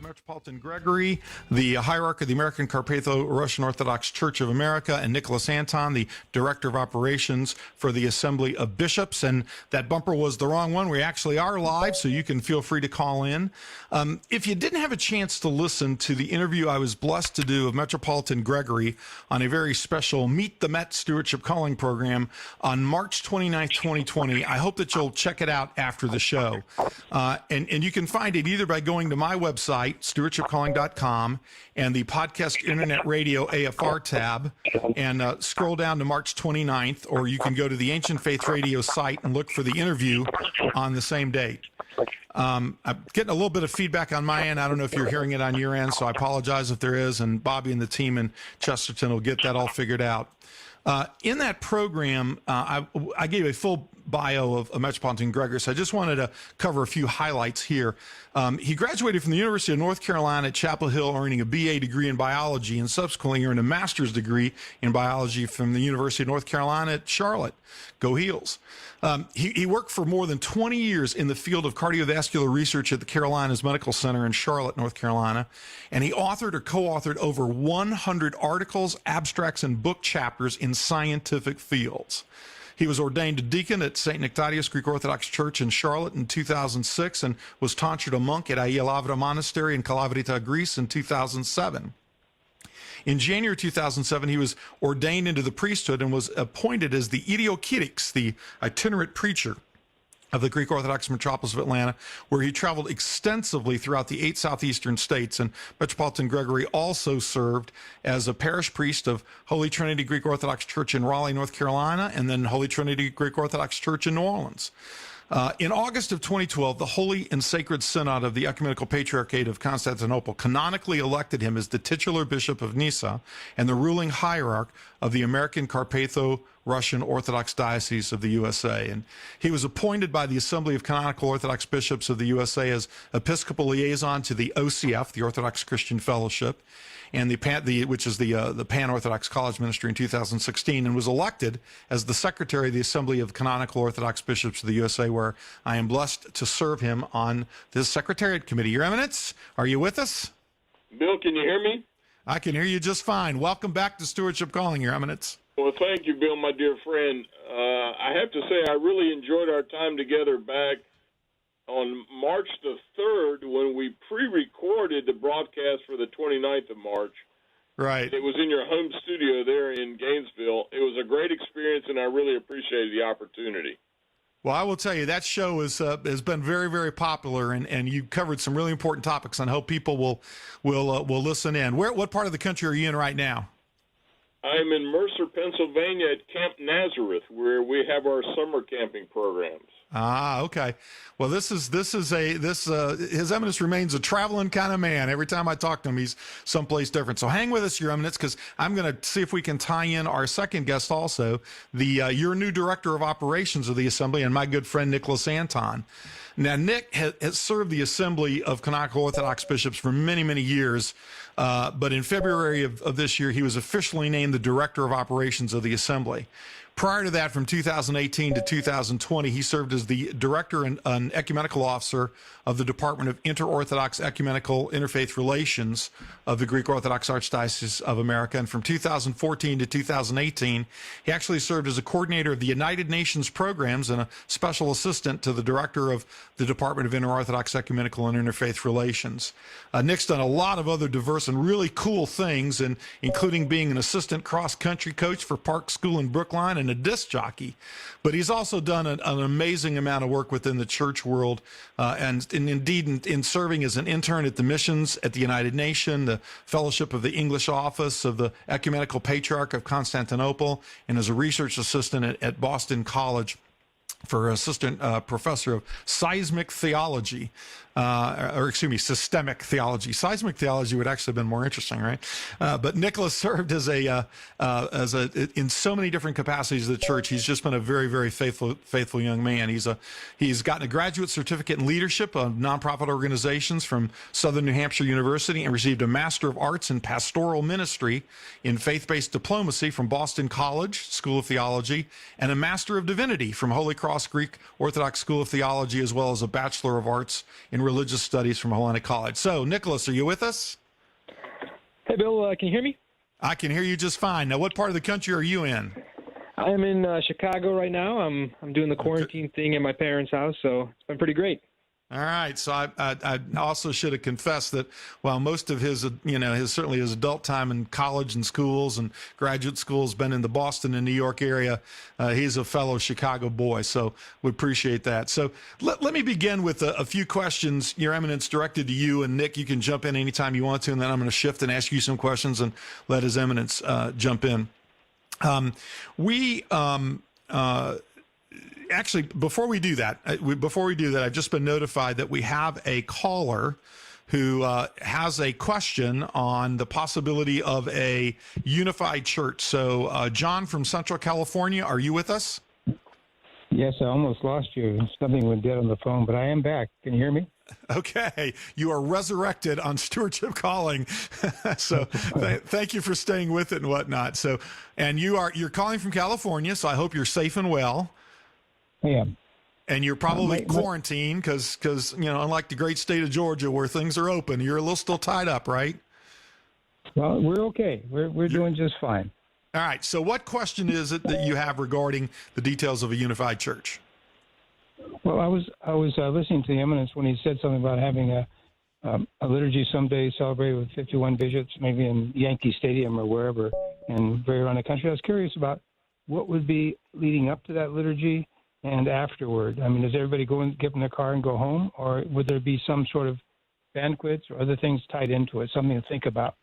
Metropolitan Gregory, the hierarch of the American Carpatho-Russian Orthodox Church of America, and Nicholas Anton, the Director of Operations for the Assembly of Bishops. And that bumper was the wrong one. We actually are live, so you can feel free to call in. If you didn't have a chance to listen to the interview I was blessed to do of Metropolitan Gregory on a very special Meet the Met Stewardship Calling program on March 29th, 2020, I hope that you'll check it out after the show. And you can find it either by going to my website, stewardshipcalling.com, and the podcast internet radio AFR tab, and scroll down to March 29th, or you can go to the Ancient Faith Radio site and look for the interview on the same date. I'm getting a little bit of feedback on my end. I don't know if you're hearing it on your end, so I apologize if there is, and Bobby and the team in Chesterton will get that all figured out. In that program, I gave a full bio of Metropolitan Gregory, so I just wanted to cover a few highlights here. He graduated from the University of North Carolina at Chapel Hill, earning a BA degree in biology, and subsequently earned a master's degree in biology from the University of North Carolina at Charlotte. Go Heels. He worked for more than 20 years in the field of cardiovascular research at the Carolinas Medical Center in Charlotte, North Carolina, and he authored or co-authored over 100 articles, abstracts, and book chapters in scientific fields. He was ordained a deacon at St. Nectarius Greek Orthodox Church in Charlotte in 2006 and was tonsured a monk at Aia Lavra Monastery in Kalavrita, Greece in 2007. In January 2007, he was ordained into the priesthood and was appointed as the Idiokyrix, the itinerant preacher of the Greek Orthodox metropolis of Atlanta, where he traveled extensively throughout the 8 southeastern states. And Metropolitan Gregory also served as a parish priest of Holy Trinity Greek Orthodox Church in Raleigh, North Carolina, and then Holy Trinity Greek Orthodox Church in New Orleans. In August of 2012, the Holy and Sacred Synod of the Ecumenical Patriarchate of Constantinople canonically elected him as the titular bishop of Nyssa and the ruling hierarch of the American Carpatho-Russian Orthodox Diocese of the USA. And he was appointed by the Assembly of Canonical Orthodox Bishops of the USA as Episcopal Liaison to the OCF, the Orthodox Christian Fellowship, and which is the Pan-Orthodox College Ministry in 2016, and was elected as the Secretary of the Assembly of Canonical Orthodox Bishops of the USA, where I am blessed to serve him on this Secretariat Committee. Your Eminence, are you with us? Bill, can you hear me? I can hear you just fine. Welcome back to Stewardship Calling, Your Eminence. Well, thank you, Bill, my dear friend. I have to say I really enjoyed our time together back on March the 3rd when we pre-recorded the broadcast for the 29th of March. Right. It was in your home studio there in Gainesville. It was a great experience, and I really appreciated the opportunity. Well, I will tell you, that show has been very, very popular, and you covered some really important topics, and I hope people will listen in. What part of the country are you in right now? I'm in Mercer, Pennsylvania at Camp Nazareth, where we have our summer camping programs. Ah, okay. Well, His Eminence remains a traveling kind of man. Every time I talk to him, he's someplace different. So hang with us, Your Eminence, because I'm going to see if we can tie in our second guest also, your new director of operations of the Assembly, and my good friend Nicholas Anton. Now, Nick has served the Assembly of Canonical Orthodox Bishops for many, many years, but in February of this year, he was officially named the Director of Operations of the Assembly. Prior to that, from 2018 to 2020, he served as the Director and an Ecumenical Officer of the Department of Inter-Orthodox Ecumenical Interfaith Relations of the Greek Orthodox Archdiocese of America. And from 2014 to 2018, he actually served as a coordinator of the United Nations programs and a special assistant to the Director of the Department of Inter-Orthodox Ecumenical and Interfaith Relations. Nick's done a lot of other diverse and really cool things, including being an assistant cross-country coach for Park School in Brookline and a disc jockey. But he's also done an amazing amount of work within the church world, and indeed in serving as an intern at the missions at the United Nations, the Fellowship of the English Office of the Ecumenical Patriarch of Constantinople, and as a research assistant at Boston College for assistant professor of seismic theology, systemic theology. Seismic theology would actually have been more interesting, right? But Nicholas served as in so many different capacities of the church. He's just been a very, very faithful young man. He's gotten a graduate certificate in leadership of nonprofit organizations from Southern New Hampshire University and received a Master of Arts in Pastoral Ministry in Faith-Based Diplomacy from Boston College School of Theology, and a Master of Divinity from Holy Cross Greek Orthodox School of Theology, as well as a Bachelor of Arts in Religious Studies from Hellenic College. So, Nicholas, are you with us? Hey, Bill, can you hear me? I can hear you just fine. Now, what part of the country are you in? I'm in Chicago right now. I'm doing the quarantine thing at my parents' house, so it's been pretty great. All right. So I also should have confessed that while most of his certainly his adult time in college and schools and graduate schools been in the Boston and New York area, he's a fellow Chicago boy. So we appreciate that. So let me begin with a few questions, Your Eminence, directed to you. And Nick, you can jump in anytime you want to. And then I'm going to shift and ask you some questions and let His Eminence jump in. Actually, before we do that, I've just been notified that we have a caller who has a question on the possibility of a unified church. So, John from Central California, are you with us? Yes, I almost lost you. Something went dead on the phone, but I am back. Can you hear me? Okay, you are resurrected on Stewardship Calling. So thank you for staying with it and whatnot. So, and you're calling from California, so I hope you're safe and well. I am. And you're probably quarantined because unlike the great state of Georgia where things are open, you're a little still tied up, right? Well, we're okay. We're doing just fine. All right. So what question is it that you have regarding the details of a unified church? Well, I was listening to the Eminence when he said something about having a liturgy someday celebrated with 51 bishops, maybe in Yankee Stadium or wherever, and very around the country. I was curious about what would be leading up to that liturgy and afterward. I mean, does everybody go and get in their car and go home, or would there be some sort of banquets or other things tied into it, something to think about?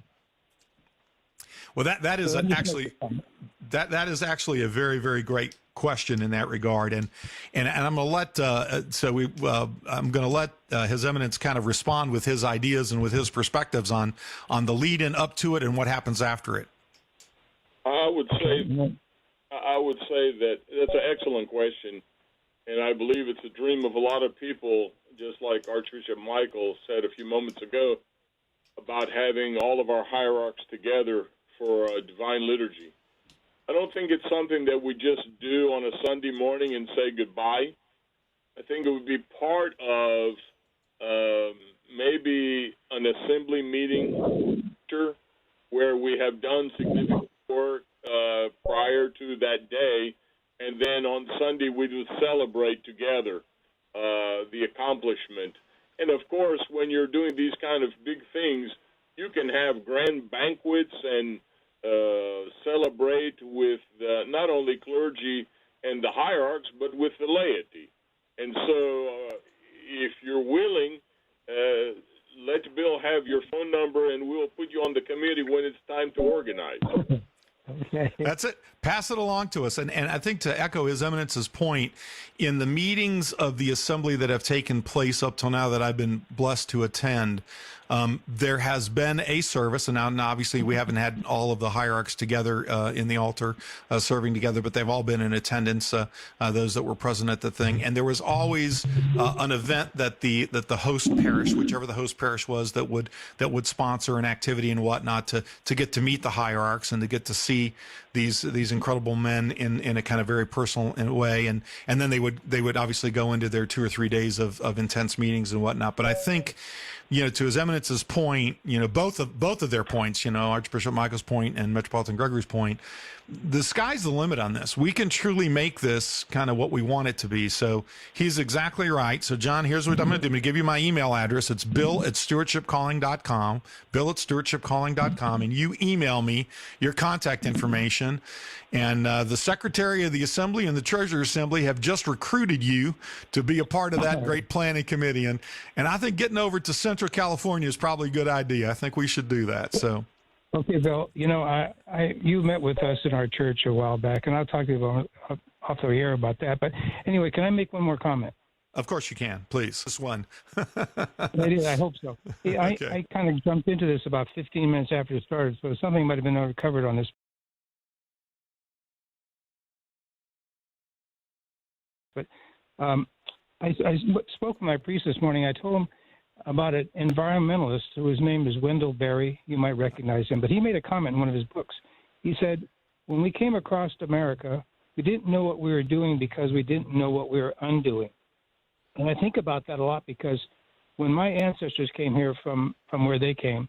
Well, that is actually a very, very great question in that regard, and I'm going to let I'm going to let His Eminence kind of respond with his ideas and with his perspectives on the lead in up to it and what happens after it. I would say that that's an excellent question, and I believe it's a dream of a lot of people, just like Archbishop Michael said a few moments ago about having all of our hierarchs together for a divine liturgy. I don't think it's something that we just do on a Sunday morning and say goodbye. I think it would be part of maybe an assembly meeting where we have done significant work prior to that day, and then on Sunday we would celebrate together the accomplishment. And of course, when you're doing these kind of big things, you can have grand banquets and celebrate with not only clergy and the hierarchs, but with the laity. And so if you're willing, let Bill have your phone number, and we'll put you on the committee when it's time to organize. Okay. That's it. Pass it along to us. And I think to echo His Eminence's point, in the meetings of the assembly that have taken place up till now that I've been blessed to attend, there has been a service, and now obviously we haven't had all of the hierarchs together in the altar serving together, but they've all been in attendance, those that were present at the thing. And there was always an event that the host parish, whichever the host parish was, that would sponsor an activity and whatnot to get to meet the hierarchs and to get to see these incredible men in a kind of very personal way, and then they would obviously go into their 2 or 3 days of intense meetings and whatnot. But I think, to His Eminence's point, both of their points, Archbishop Michael's point and Metropolitan Gregory's point, the sky's the limit on this. We can truly make this kind of what we want it to be. So he's exactly right. So John, here's what I'm going to do. I'm going to give you my email address. It's bill@stewardshipcalling.com, bill@stewardshipcalling.com, and you email me your contact information. And the Secretary of the Assembly and the Treasurer Assembly have just recruited you to be a part of that great planning committee. And I think getting over to Central California is probably a good idea. I think we should do that. So. Okay, Bill. You met with us in our church a while back, and I'll talk to you about off the air about that. But anyway, can I make one more comment? Of course you can. Please, this one. I hope so. Okay. I kind of jumped into this about 15 minutes after it started, so something might have been covered on this. But I spoke with my priest this morning. I told him about an environmentalist whose name is Wendell Berry. You might recognize him, but he made a comment in one of his books. He said, when we came across America, we didn't know what we were doing because we didn't know what we were undoing. And I think about that a lot because when my ancestors came here from where they came,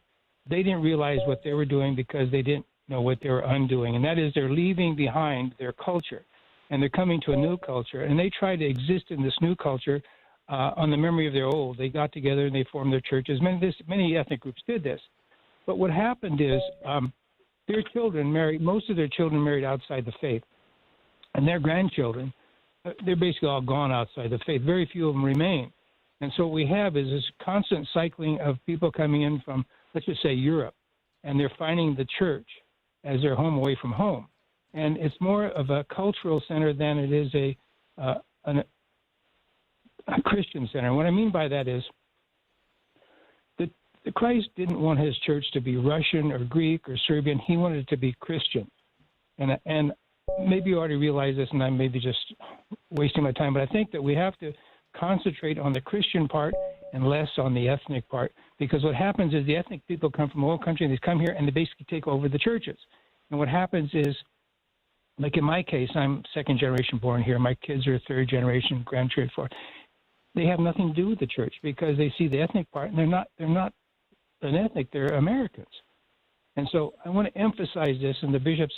they didn't realize what they were doing because they didn't know what they were undoing. And that is they're leaving behind their culture and they're coming to a new culture. And they try to exist in this new culture on the memory of their old. They got together and they formed their churches. Many ethnic groups did this. But what happened is their children married, most of their children married outside the faith. And their grandchildren, they're basically all gone outside the faith. Very few of them remain. And so what we have is this constant cycling of people coming in from, let's just say, Europe, and they're finding the church as their home away from home. And it's more of a cultural center than it is a Christian center. And what I mean by that is that Christ didn't want his church to be Russian or Greek or Serbian. He wanted it to be Christian. And maybe you already realize this, and I'm maybe just wasting my time, but I think that we have to concentrate on the Christian part and less on the ethnic part, because what happens is the ethnic people come from all country, and they come here and they basically take over the churches. And what happens is, like in my case, I'm second generation born here. My kids are third generation, grandchildren, fourth. They have nothing to do with the church because they see the ethnic part, and they're not an ethnic, they're Americans. And so I want to emphasize this, and the bishops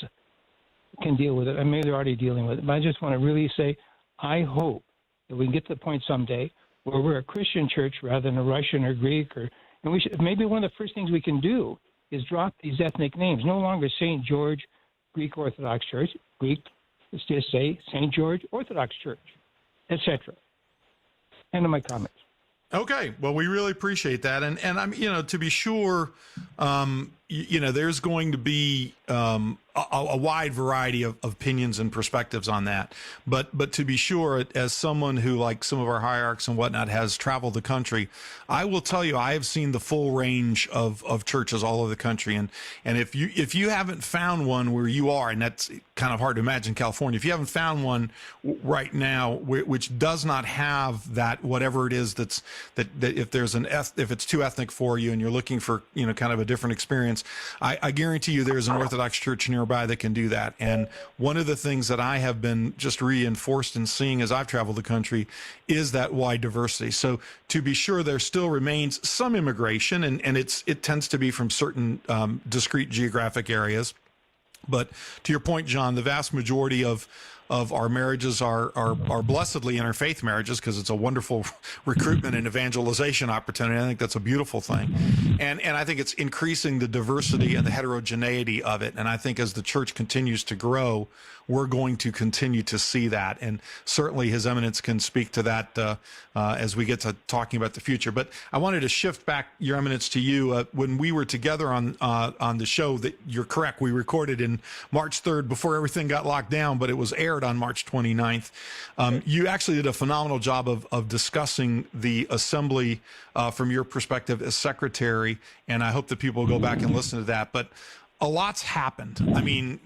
can deal with it. I mean, they're already dealing with it, but I just want to really say, I hope that we can get to the point someday where we're a Christian church rather than a Russian or Greek, and we should, maybe one of the first things we can do is drop these ethnic names. No longer St. George Greek Orthodox Church, Greek, let's just say St. George Orthodox Church, etc. End of my comments. Okay, well, we really appreciate that, and I'm, to be sure, there's going to be a wide variety of opinions and perspectives on that, but to be sure, as someone who, like some of our hierarchs and whatnot, has traveled the country, I will tell you, I have seen the full range of churches all over the country, and if you haven't found one where you are, and that's kind of hard to imagine California, if you haven't found one right now which does not have that, whatever it is that if there's if it's too ethnic for you and you're looking for kind of a different experience, I guarantee you there's an Orthodox church nearby that can do that. And one of the things that I have been just reinforced in seeing as I've traveled the country is that wide diversity. So to be sure, there still remains some immigration, and it tends to be from certain discrete geographic areas. But to your point, John, the vast majority of of our marriages are blessedly interfaith marriages, because it's a wonderful recruitment and evangelization opportunity. I think that's a beautiful thing. And I think it's increasing the diversity and the heterogeneity of it. And I think as the church continues to grow, we're going to continue to see that. And certainly His Eminence can speak to that as we get to talking about the future. But I wanted to shift back, Your Eminence, to you. When we were together on the show, that you're correct, we recorded in March 3rd before everything got locked down, but it was aired on March 29th. You actually did a phenomenal job of discussing the assembly from your perspective as secretary, and I hope that people will go back and listen to that. But a lot's happened. I mean,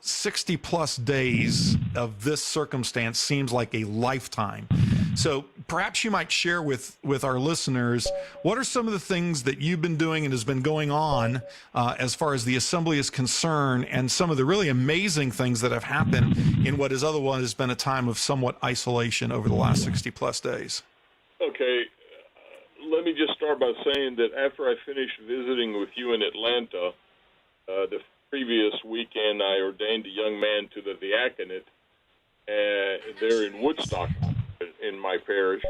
60 plus days of this circumstance seems like a lifetime. So perhaps you might share with our listeners, what are some of the things that you've been doing and has been going on as far as the assembly is concerned, and some of the really amazing things that have happened in what has otherwise been a time of somewhat isolation over the last 60 plus days? Okay. Let me just start by saying that after I finished visiting with you in Atlanta, the previous weekend, I ordained a young man to the diaconate there in Woodstock, in my parish.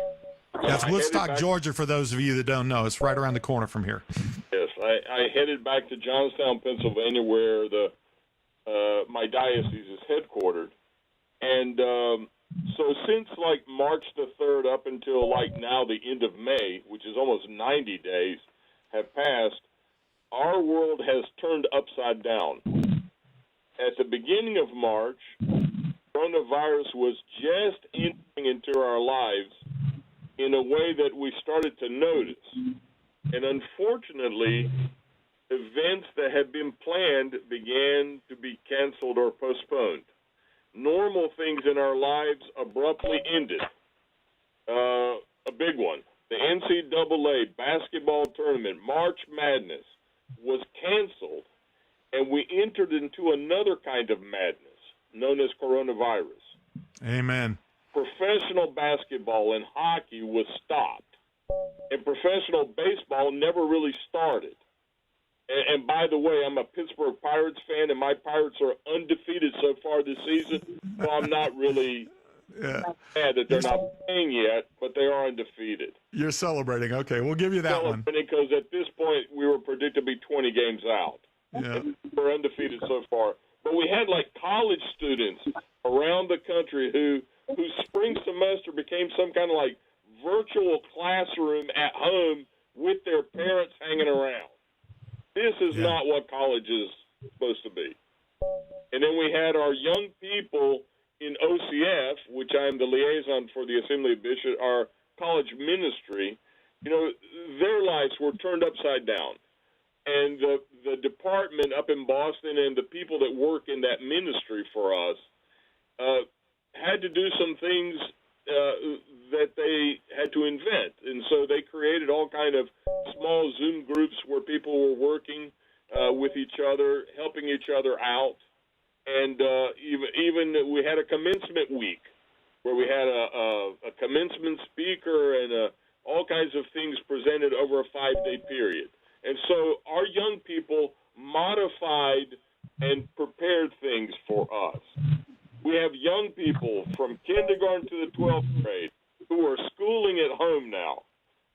That's Woodstock, Georgia, for those of you that don't know. It's right around the corner from here. Yes, I headed back to Johnstown, Pennsylvania, where my diocese is headquartered. And so since like March the 3rd up until like now the end of May, which is almost 90 days, have passed, our world has turned upside down. At the beginning of March, coronavirus was just entering into our lives in a way that we started to notice. And unfortunately, events that had been planned began to be canceled or postponed. Normal things in our lives abruptly ended. A big one, the NCAA basketball tournament, March Madness, was canceled, and we entered into another kind of madness known as coronavirus. Amen. Professional basketball and hockey was stopped, and professional baseball never really started. And by the way, I'm a Pittsburgh Pirates fan, and my Pirates are undefeated so far this season, so I'm not really mad that they're not playing yet, but they are undefeated. You're celebrating. Okay, we'll give you that one. Because at this point, we were predicted to be 20 games out. Yeah. We're undefeated so far. But we had like college students around the country whose spring semester became some kind of like virtual classroom at home with their parents hanging around. This is not what college is supposed to be. And then we had our young people in OCF, which I'm the liaison for the Assembly of Bishops, our college ministry. Their lives were turned upside down. And the department up in Boston and the people that work in that ministry for us had to do some things that they had to invent. And so they created all kind of small Zoom groups where people were working with each other, helping each other out. And even we had a commencement week where we had a commencement speaker and all kinds of things presented over a 5-day period. And so our young people modified and prepared things for us. We have young people from kindergarten to the 12th grade who are schooling at home now.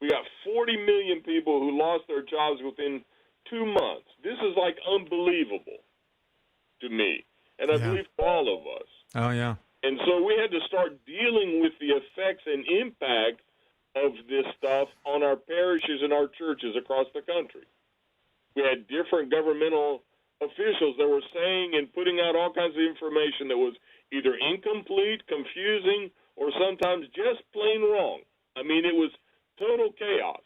We got 40 million people who lost their jobs within 2 months. This is like unbelievable to me, and I believe to all of us. Oh, yeah. And so we had to start dealing with the effects and impact of this stuff on our parishes and our churches across the country. We had different governmental officials that were saying and putting out all kinds of information that was either incomplete, confusing, or sometimes just plain wrong. I mean, it was total chaos.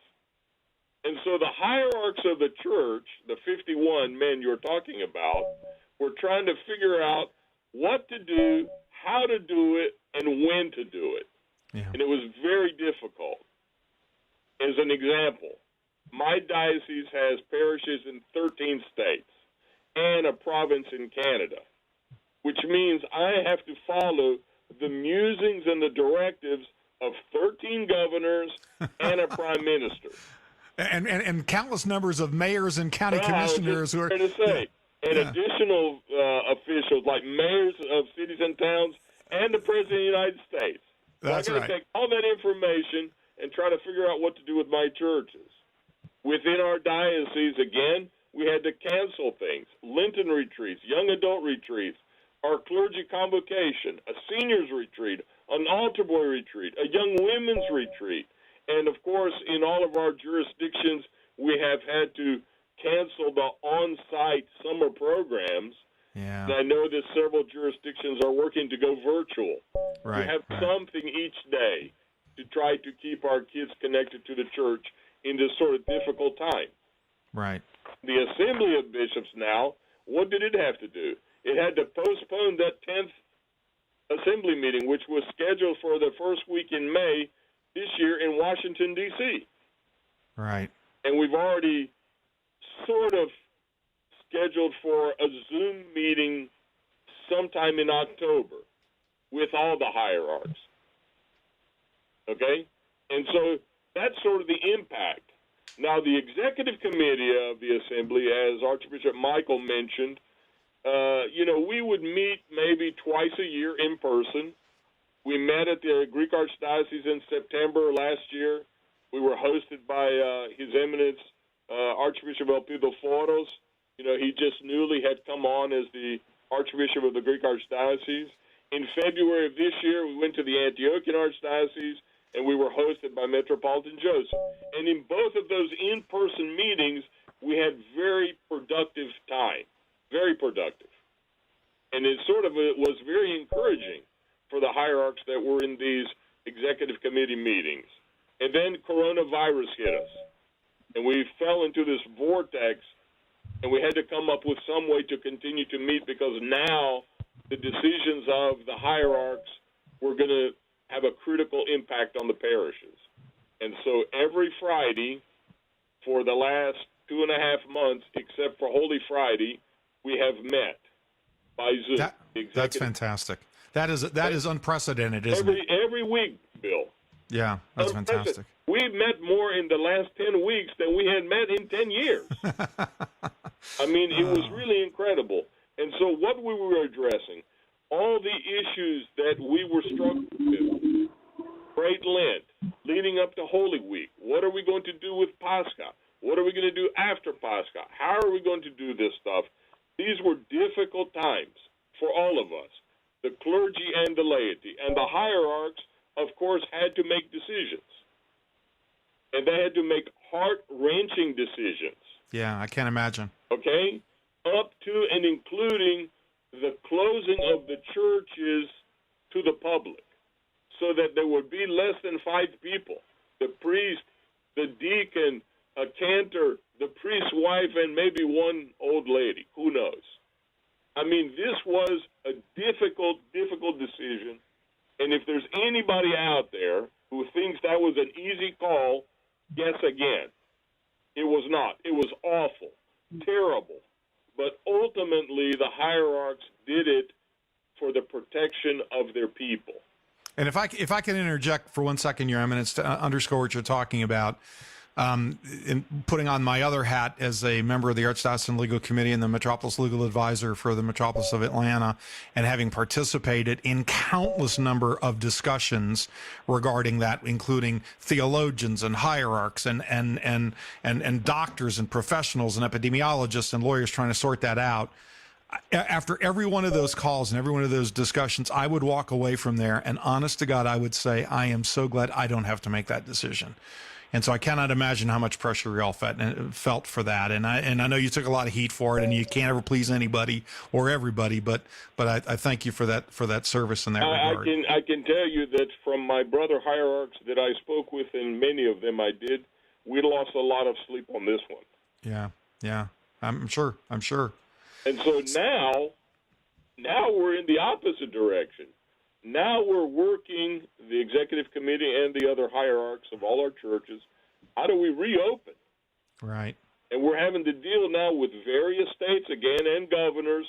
And so the hierarchs of the church, the 51 men you're talking about, were trying to figure out what to do, how to do it, and when to do it. Yeah. And it was very difficult. As an example, my diocese has parishes in 13 states and a province in Canada, which means I have to follow the musings and the directives of 13 governors and a prime minister. And countless numbers of mayors and county commissioners who are... to say. And additional officials like mayors of cities and towns and the President of the United States. That's so I got to take all that information and try to figure out what to do with my churches. Within our diocese, again, we had to cancel things. Lenten retreats, young adult retreats, our clergy convocation, a seniors retreat, an altar boy retreat, a young women's retreat. And, of course, in all of our jurisdictions, we have had to cancel the on-site summer programs. Yeah. And I know that several jurisdictions are working to go virtual. Right. We have something each day to try to keep our kids connected to the church in this sort of difficult time. Right. The Assembly of Bishops now, what did it have to do? It had to postpone that 10th Assembly meeting, which was scheduled for the first week in May this year in Washington, D.C. Right. And we've already sort of scheduled for a Zoom meeting sometime in October with all the hierarchs. Okay? And so that's sort of the impact. Now, the executive committee of the Assembly, as Archbishop Michael mentioned, we would meet maybe twice a year in person. We met at the Greek Archdiocese in September last year. We were hosted by His Eminence Archbishop Elpidoforos. He just newly had come on as the Archbishop of the Greek Archdiocese. In February of this year, we went to the Antiochian Archdiocese, and we were hosted by Metropolitan Joseph. And in both of those in-person meetings, we had very productive time, very productive. And it was very encouraging for the hierarchs that were in these executive committee meetings. And then coronavirus hit us, and we fell into this vortex, and we had to come up with some way to continue to meet because now the decisions of the hierarchs were going to have a critical impact on the parishes. And so every Friday for the last 2.5 months, except for Holy Friday, we have met by Zoom. That's fantastic. That is unprecedented, isn't it? Every week, Bill. Yeah, that's fantastic. We've met more in the last 10 weeks than we had met in 10 years. I mean, it was really incredible. And so what we were addressing, all the issues that we were struggling with, Great Lent, leading up to Holy Week, what are we going to do with Pascha? What are we going to do after Pascha? How are we going to do this stuff? These were difficult times for all of us, the clergy and the laity. And the hierarchs, of course, had to make decisions. And they had to make heart-wrenching decisions. Yeah, I can't imagine. Okay? Up to and including the closing of the churches to the public so that there would be less than 5 people, the priest, the deacon, a cantor, the priest's wife, and maybe one old lady. Who knows? I mean, this was a difficult decision. And if there's anybody out there who thinks that was an easy call, guess again. It was not. It was awful, terrible. But ultimately, the hierarchs did it for the protection of their people. And if I can interject for 1 second, Your Eminence, to underscore what you're talking about, in putting on my other hat as a member of the Archdiocesan Legal Committee and the Metropolis Legal Advisor for the Metropolis of Atlanta, and having participated in countless number of discussions regarding that, including theologians and hierarchs and doctors and professionals and epidemiologists and lawyers trying to sort that out. After every one of those calls and every one of those discussions, I would walk away from there, and honest to God, I would say, I am so glad I don't have to make that decision. And so I cannot imagine how much pressure we all felt for that. And I know you took a lot of heat for it, and you can't ever please anybody or everybody. But I thank you for that service in that regard. I can tell you that from my brother hierarchs that I spoke with, and many of them I did, we lost a lot of sleep on this one. Yeah, I'm sure. And so now we're in the opposite direction. Now we're working, the executive committee and the other hierarchs of all our churches, how do we reopen? Right. And we're having to deal now with various states, again, and governors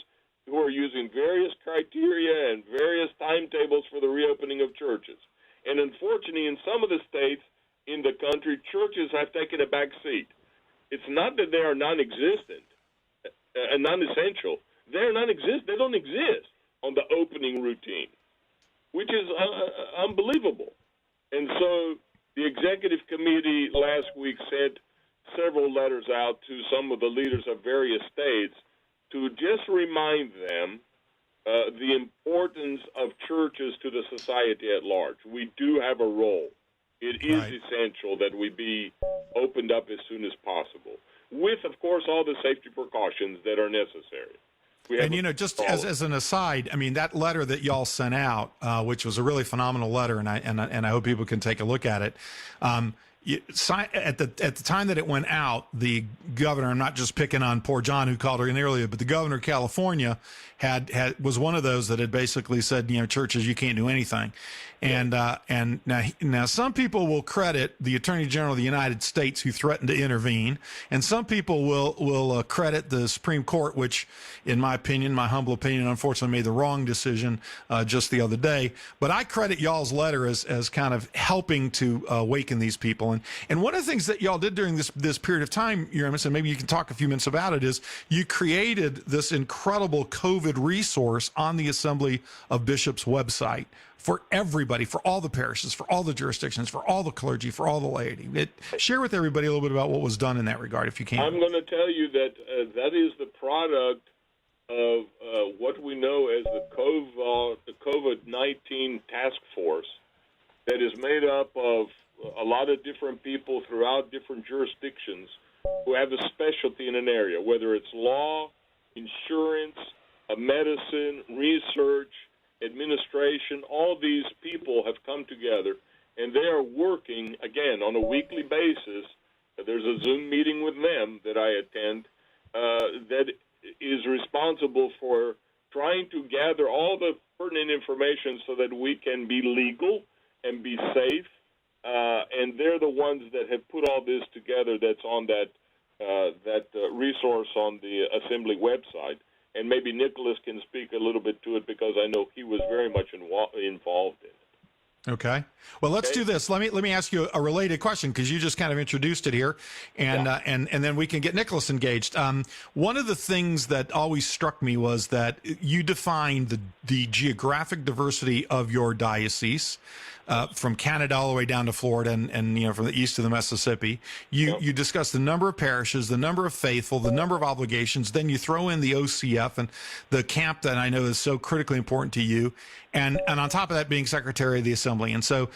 who are using various criteria and various timetables for the reopening of churches. And unfortunately, in some of the states in the country, churches have taken a back seat. It's not that they are non-existent and non-essential. They don't exist on the opening routine. which is unbelievable. And so the executive committee last week sent several letters out to some of the leaders of various states to just remind them the importance of churches to the society at large. We do have a role. It is essential that we be opened up as soon as possible, with, of course, all the safety precautions that are necessary. And, you know, just as an aside, I mean, that letter that y'all sent out, which was a really phenomenal letter, and I hope people can take a look at it. At the time that it went out, the governor, I'm not just picking on poor John who called her in earlier, but the governor of California was one of those that had basically said, you know, churches, you can't do anything. And now some people will credit the Attorney General of the United States who threatened to intervene, and some people will credit the Supreme Court, which, in my opinion, my humble opinion, unfortunately made the wrong decision just the other day. But I credit y'all's letter as kind of helping to awaken these people. And one of the things that y'all did during this period of time, Your Eminence, and maybe you can talk a few minutes about it, is you created this incredible COVID resource on the Assembly of Bishops website for everybody, for all the parishes, for all the jurisdictions, for all the clergy, for all the laity. Share with everybody a little bit about what was done in that regard, if you can. I'm going to tell you that that is the product of what we know as the COVID-19 task force that is made up of a lot of different people throughout different jurisdictions who have a specialty in an area, whether it's law, insurance, medicine, research, administration. All these people have come together, and they are working, again, on a weekly basis. There's a Zoom meeting with them that I attend that is responsible for trying to gather all the pertinent information so that we can be legal and be safe. And they're the ones that have put all this together that's on that resource on the Assembly website. And maybe Nicholas can speak a little bit to it because I know he was very much involved in it. Okay. Well, let's do this. Let me ask you a related question because you just kind of introduced it here, and then we can get Nicholas engaged. One of the things that always struck me was that you defined the geographic diversity of your diocese. From Canada all the way down to Florida and you know, from the east to the Mississippi. You discuss the number of parishes, the number of faithful, the number of obligations. Then you throw in the OCF and the camp that I know is so critically important to you. And on top of that, being Secretary of the Assembly. And so,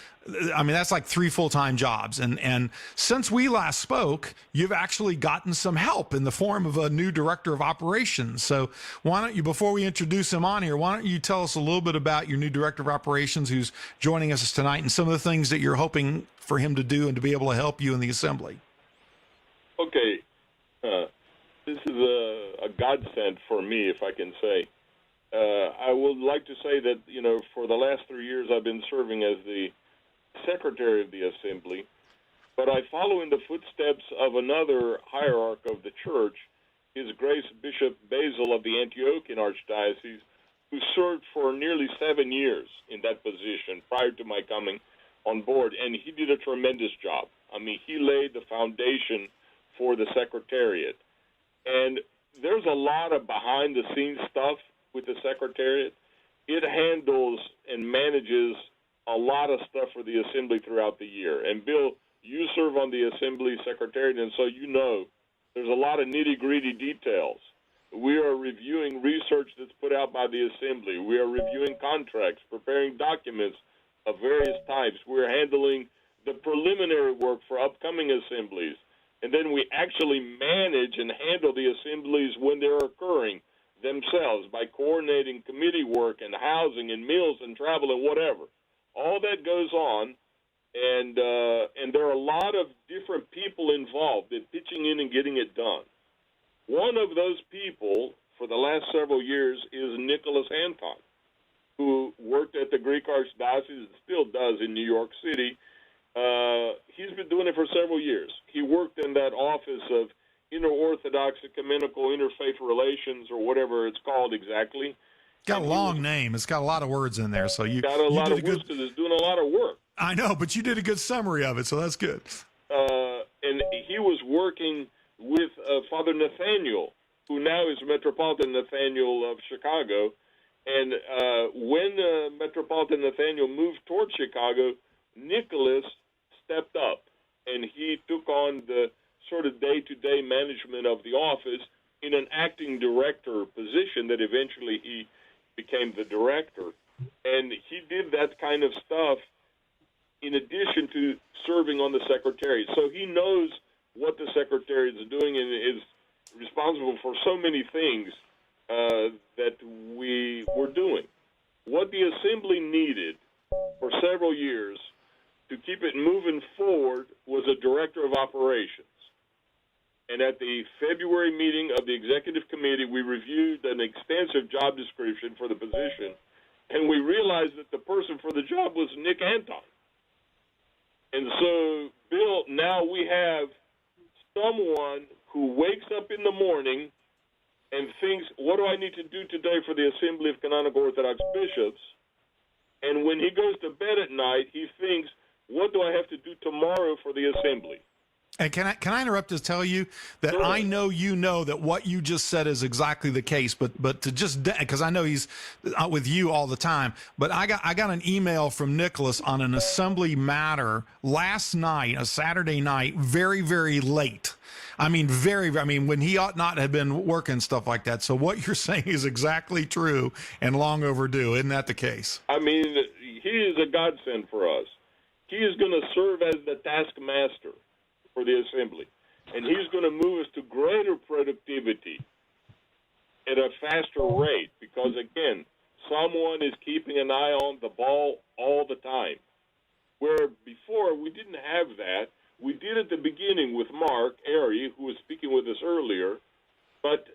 I mean, that's like 3 full-time jobs. And since we last spoke, you've actually gotten some help in the form of a new Director of Operations. So why don't you, before we introduce him on here, why don't you tell us a little bit about your new Director of Operations who's joining us tonight and some of the things that you're hoping for him to do and to be able to help you in the Assembly? Okay. This is a godsend for me, if I can say. I would like to say that, you know, for the last 3 years I've been serving as the Secretary of the Assembly, but I follow in the footsteps of another hierarch of the Church, His Grace Bishop Basil of the Antiochian Archdiocese, who served for nearly 7 years in that position prior to my coming on board, and he did a tremendous job. I mean, he laid the foundation for the Secretariat. And there's a lot of behind-the-scenes stuff with the Secretariat. It handles and manages a lot of stuff for the Assembly throughout the year. And, Bill, you serve on the Assembly Secretariat, and so you know there's a lot of nitty-gritty details. We are reviewing research that's put out by the Assembly. We are reviewing contracts, preparing documents of various types. We're handling the preliminary work for upcoming assemblies. And then we actually manage and handle the assemblies when they're occurring themselves by coordinating committee work and housing and meals and travel and whatever. All that goes on, and there are a lot of different people involved in pitching in and getting it done. One of those people for the last several years is Nicholas Anton, who worked at the Greek Archdiocese and still does in New York City. He's been doing it for several years. He worked in that office of Inter-Orthodox Ecumenical Interfaith Relations, or whatever it's called exactly. It's got a long name. It's got a lot of words in there. So you got a lot of words because it's doing a lot of work. I know, but you did a good summary of it, so that's good. And he was working with Father Nathaniel, who now is Metropolitan Nathaniel of Chicago, And when Metropolitan Nathaniel moved towards Chicago, Nicholas stepped up, and he took on the sort of day-to-day management of the office in an acting director position that eventually he became the director. And he did that kind of stuff in addition to serving on the secretariat. So he knows what the secretariat is doing and is responsible for so many things that we were doing. What the Assembly needed for several years to keep it moving forward was a director of operations. And at the February meeting of the Executive Committee, we reviewed an extensive job description for the position, and we realized that the person for the job was Nick Anton. And so, Bill, now we have someone who wakes up in the morning and thinks, what do I need to do today for the Assembly of Canonical Orthodox Bishops? And when he goes to bed at night, he thinks, what do I have to do tomorrow for the Assembly? And can I interrupt to tell you that Sure. I know you know that what you just said is exactly the case, but to just, because I know he's with you all the time, but I got an email from Nicholas on an assembly matter last night, a Saturday night, very, very late. I mean, when he ought not have been working stuff like that. So what you're saying is exactly true and long overdue. Isn't that the case? I mean, he is a godsend for us. He is going to serve as the taskmaster for the Assembly, and he's going to move us to greater productivity at a faster rate because, again, someone is keeping an eye on the ball all the time, where before we didn't have that. We did at the beginning with Mark Airy, who was speaking with us earlier, but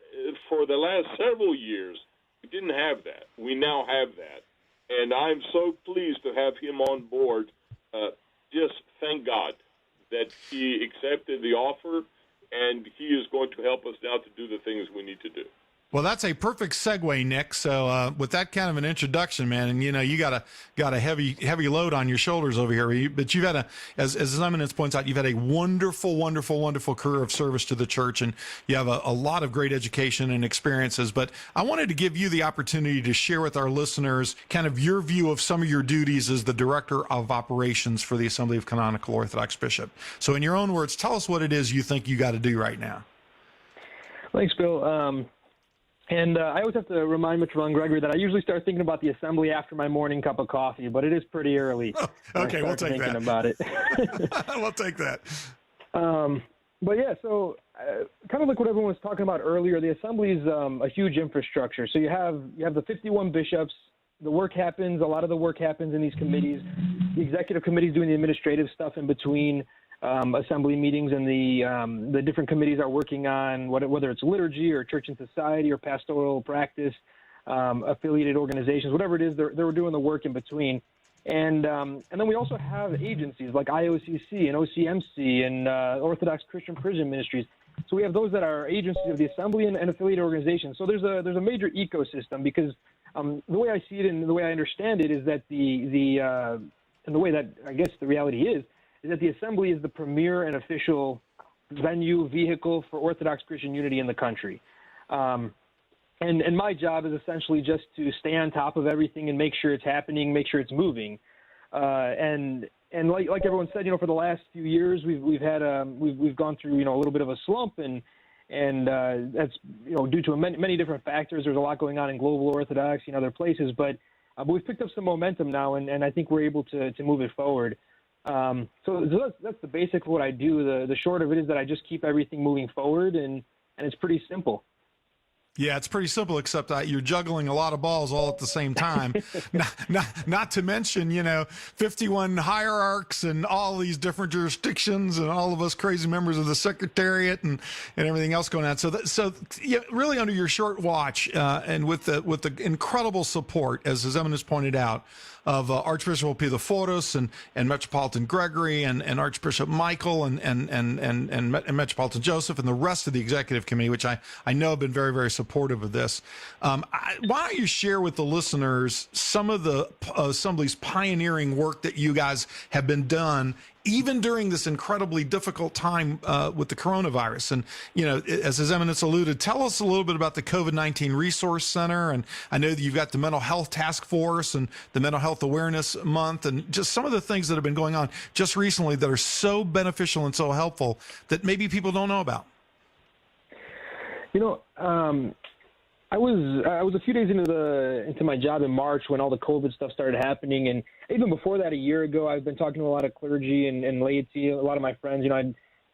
for the last several years, we didn't have that. We now have that, and I'm so pleased to have him on board. Just thank God that he accepted the offer, and he is going to help us now to do the things we need to do. Well, that's a perfect segue, Nick. So with that kind of an introduction, man, and you got a heavy load on your shoulders over here. But you've had as His Eminence points out, you've had a wonderful, wonderful, wonderful career of service to the church, and you have a lot of great education and experiences. But I wanted to give you the opportunity to share with our listeners kind of your view of some of your duties as the Director of Operations for the Assembly of Canonical Orthodox Bishop. So in your own words, tell us what it is you think you got to do right now. Thanks, Bill. And I always have to remind Metropolitan Gregory that I usually start thinking about the Assembly after my morning cup of coffee, but it is pretty early. Oh, okay, we'll take thinking that. About it. We'll take that. But yeah, so kind of like what everyone was talking about earlier, the Assembly is a huge infrastructure. So you have the 51 bishops. The work happens. A lot of the work happens in these committees. The executive committee is doing the administrative stuff in between assembly meetings, and the different committees are working on whether it's liturgy or church and society or pastoral practice, affiliated organizations, whatever it is, they're doing the work in between. And then we also have agencies like IOCC and OCMC and Orthodox Christian Prison Ministries. So we have those that are agencies of the Assembly and affiliated organizations. So there's a major ecosystem because the way I see it and the way I understand it is that and the way that I guess the reality is that the Assembly is the premier and official vehicle for Orthodox Christian unity in the country. And my job is essentially just to stay on top of everything and make sure it's happening, make sure it's moving. And like everyone said, for the last few years, we've gone through, a little bit of a slump, and that's, due to many different factors. There's a lot going on in global Orthodoxy and other places, but we've picked up some momentum now, and I think we're able to move it forward. So that's the basic of what I do. The short of it is that I just keep everything moving forward, and it's pretty simple. Yeah, it's pretty simple, except you're juggling a lot of balls all at the same time. not to mention, 51 hierarchs and all these different jurisdictions and all of us crazy members of the Secretariat and everything else going on. So really under your short watch and with the incredible support, as His Eminence pointed out, of Archbishop Piedaforos and Metropolitan Gregory and Archbishop Michael and Metropolitan Joseph and the rest of the Executive Committee, which I know have been very, very supportive of this. Why don't you share with the listeners some of the Assembly's pioneering work that you guys have been done even during this incredibly difficult time with the coronavirus. And, as His Eminence alluded, tell us a little bit about the COVID-19 Resource Center. And I know that you've got the Mental Health Task Force and the Mental Health Awareness Month, and just some of the things that have been going on just recently that are so beneficial and so helpful that maybe people don't know about. I was a few days into my job in March when all the COVID stuff started happening, and even before that, a year ago, I've been talking to a lot of clergy and laity, a lot of my friends.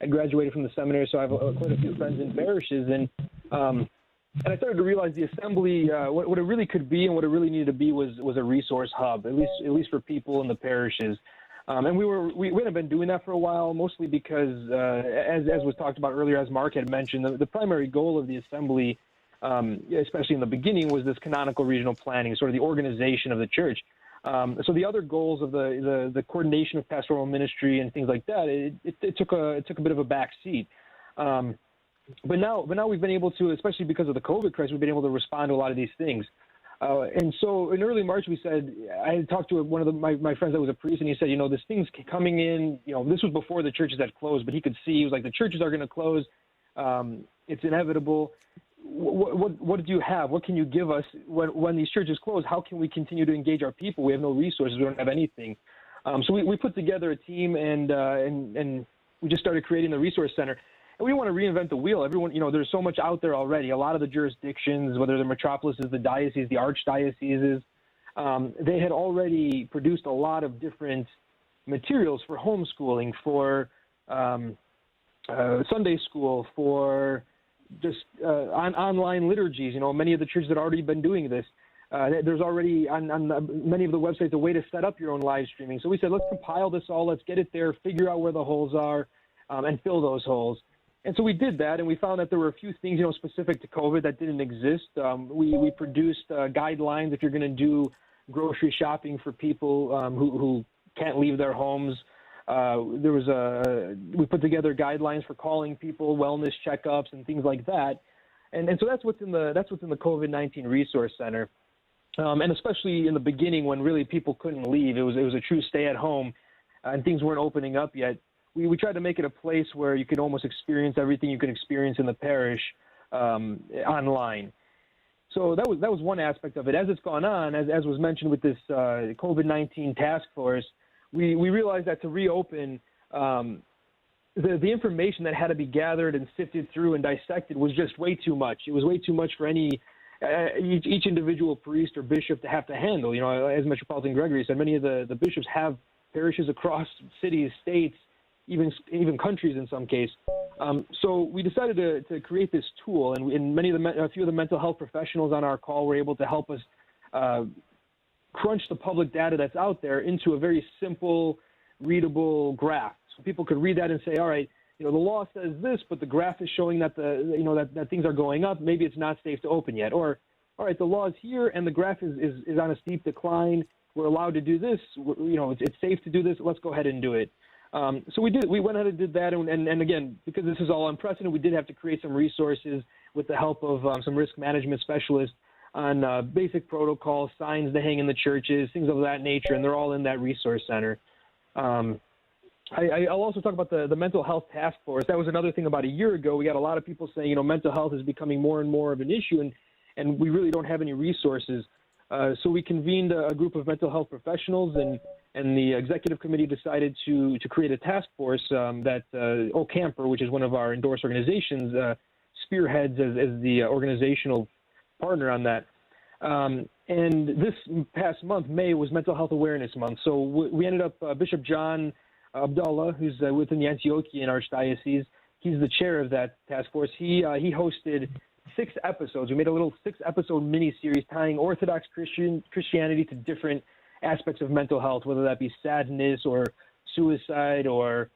I graduated from the seminary, so I have quite a few friends in parishes, and I started to realize the assembly, what it really could be and what it really needed to be was a resource hub, at least for people in the parishes. And we hadn't been doing that for a while, mostly because, as was talked about earlier, as Mark had mentioned, the primary goal of the assembly, especially in the beginning, was this canonical regional planning, sort of the organization of the church. So the other goals of the coordination of pastoral ministry and things like that, it took a bit of a back seat. But now we've been able to, especially because of the COVID crisis, we've been able to respond to a lot of these things. And so in early March, I had talked to one of my friends that was a priest, and he said, this thing's coming in, this was before the churches had closed, but he could see, he was like, the churches are going to close. It's inevitable. What do you have? What can you give us when these churches close? How can we continue to engage our people? We have no resources. We don't have anything. So we put together a team and we just started creating the resource center. And we don't want to reinvent the wheel. Everyone, there's so much out there already. A lot of the jurisdictions, whether the metropolises, the dioceses, the archdioceses, they had already produced a lot of different materials for homeschooling, for Sunday school, for just online liturgies. Many of the churches had already been doing this. There's already on many of the websites a way to set up your own live streaming. So we said, let's compile this all, let's get it there, figure out where the holes are, and fill those holes. And so we did that, and we found that there were a few things, specific to COVID that didn't exist. We produced guidelines if you're going to do grocery shopping for people who can't leave their homes. We put together guidelines for calling people, wellness checkups, and things like that. And so that's what's in the COVID-19 Resource Center. And especially in the beginning when really people couldn't leave, it was a true stay at home, and things weren't opening up yet. We tried to make it a place where you could almost experience everything you could experience in the parish online. So that was one aspect of it. As it's gone on, as was mentioned with this COVID-19 task force, we realized that to reopen, the information that had to be gathered and sifted through and dissected was just way too much. It was way too much for each individual priest or bishop to have to handle. As Metropolitan Gregory said, many of the bishops have parishes across cities, states, even countries in some case. So we decided to create this tool, and a few of the mental health professionals on our call were able to help us crunch the public data that's out there into a very simple, readable graph. So people could read that and say, all right, the law says this, but the graph is showing that that things are going up. Maybe it's not safe to open yet. Or, all right, the law is here and the graph is on a steep decline. We're allowed to do this. It's safe to do this. Let's go ahead and do it. So we went ahead and did that, and again, because this is all unprecedented, we did have to create some resources with the help of some risk management specialists on basic protocols, signs to hang in the churches, things of that nature, and they're all in that resource center. I'll also talk about the mental health task force. That was another thing about a year ago. We got a lot of people saying, mental health is becoming more and more of an issue, and we really don't have any resources. So we convened a group of mental health professionals, and the executive committee decided to create a task force that Camper, which is one of our endorsed organizations, spearheads as the organizational partner on that. And this past month, May, was Mental Health Awareness Month. So we ended up, Bishop John Abdullah, who's within the Antiochian Archdiocese, he's the chair of that task force. He hosted 6 episodes. We made a little 6-episode mini-series tying Orthodox Christianity to different aspects of mental health, whether that be sadness or suicide or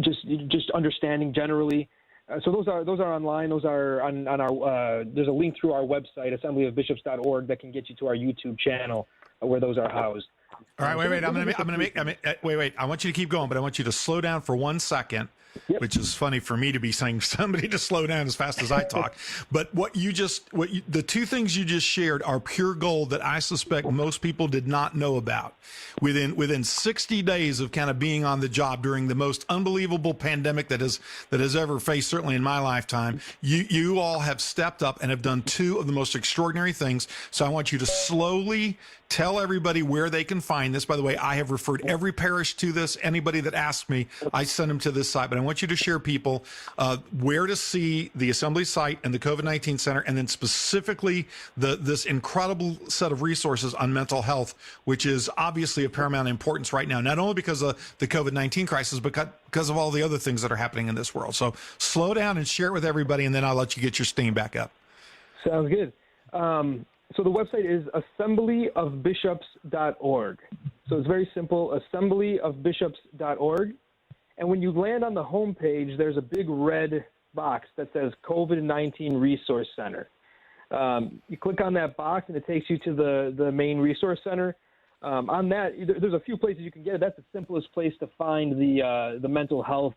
just understanding generally. So those are online. Those are on our. There's a link through our website, assemblyofbishops.org, that can get you to our YouTube channel where those are housed. All right, wait. I want you to keep going, but I want you to slow down for 1 second. Yep. Which is funny for me to be saying somebody to slow down as fast as I talk. But the two things you just shared are pure gold that I suspect most people did not know about. Within 60 days of kind of being on the job during the most unbelievable pandemic that has ever faced, certainly in my lifetime, you all have stepped up and have done two of the most extraordinary things. So I want you to slowly tell everybody where they can find this. By the way, I have referred every parish to this. Anybody that asks me, I send them to this site. But I want you to share people where to see the Assembly site and the COVID-19 Center, and then specifically this incredible set of resources on mental health, which is obviously of paramount importance right now, not only because of the COVID-19 crisis, but because of all the other things that are happening in this world. So slow down and share it with everybody, and then I'll let you get your steam back up. Sounds good. So the website is assemblyofbishops.org. So it's very simple, assemblyofbishops.org. And when you land on the homepage, there's a big red box that says COVID-19 Resource Center. You click on that box, and it takes you to the main resource center. On that, there's a few places you can get it. That's the simplest place to find the mental health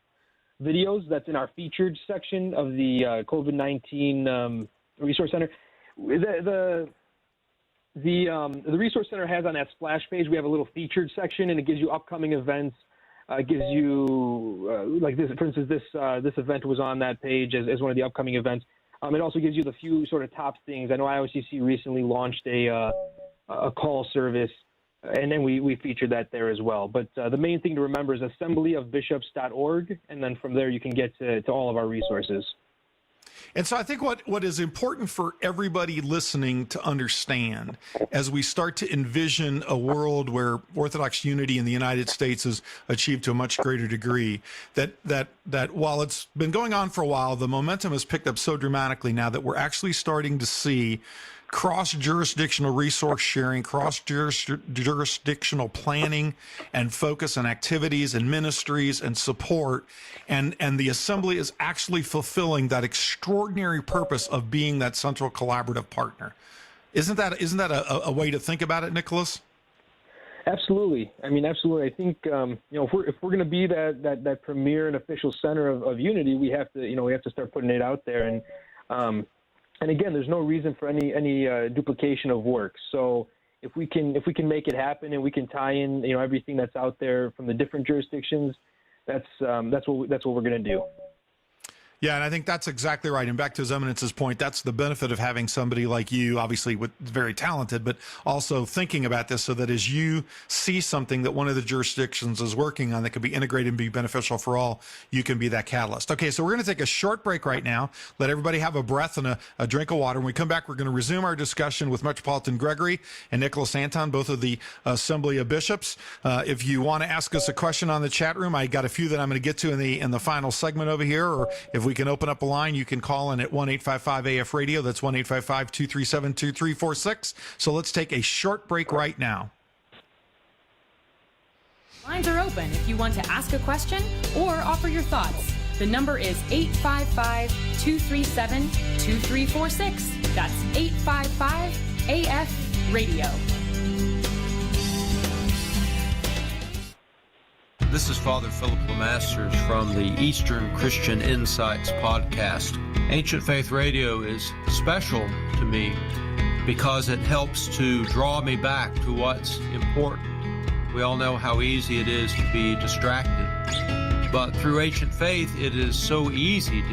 videos. That's in our featured section of the COVID-19 Resource Center. The Resource Center has on that splash page, we have a little featured section, and it gives you upcoming events. It gives you, like this, for instance, this event was on that page as one of the upcoming events. It also gives you the few sort of top things. I know IOCC recently launched a call service, and then we featured that there as well. But the main thing to remember is assemblyofbishops.org, and then from there you can get to all of our resources. And so I think what is important for everybody listening to understand as we start to envision a world where Orthodox unity in the United States is achieved to a much greater degree, that while it's been going on for a while, the momentum has picked up so dramatically now that we're actually starting to see cross-jurisdictional resource sharing, cross-jurisdictional planning and focus on activities and ministries and support. And the Assembly is actually fulfilling that extraordinary purpose of being that central collaborative partner. Isn't that a way to think about it, Nicholas? Absolutely. I mean, absolutely. I think if we're going to be that premier and official center of unity, we have to start putting it out there. And again, there's no reason for any duplication of work. So if we can make it happen and we can tie in everything that's out there from the different jurisdictions, that's what we're going to do. Yeah, and I think that's exactly right. And back to His Eminence's point, that's the benefit of having somebody like you, obviously very talented, but also thinking about this so that as you see something that one of the jurisdictions is working on that could be integrated and be beneficial for all, you can be that catalyst. Okay, so we're going to take a short break right now, let everybody have a breath and a drink of water. When we come back, we're going to resume our discussion with Metropolitan Gregory and Nicholas Anton, both of the Assembly of Bishops. If you want to ask us a question on the chat room, I got a few that I'm going to get to in the final segment over here, or if we can open up a line, you can call in at 1-855-AF-RADIO. That's 1-855-237-2346. So let's take a short break right now. Lines are open if you want to ask a question or offer your thoughts. The number is 855-237-2346. That's 855-AF-RADIO. This is Father Philip Lemasters from the Eastern Christian Insights podcast. Ancient Faith Radio is special to me because it helps to draw me back to what's important. We all know how easy it is to be distracted, but through Ancient Faith, it is so easy to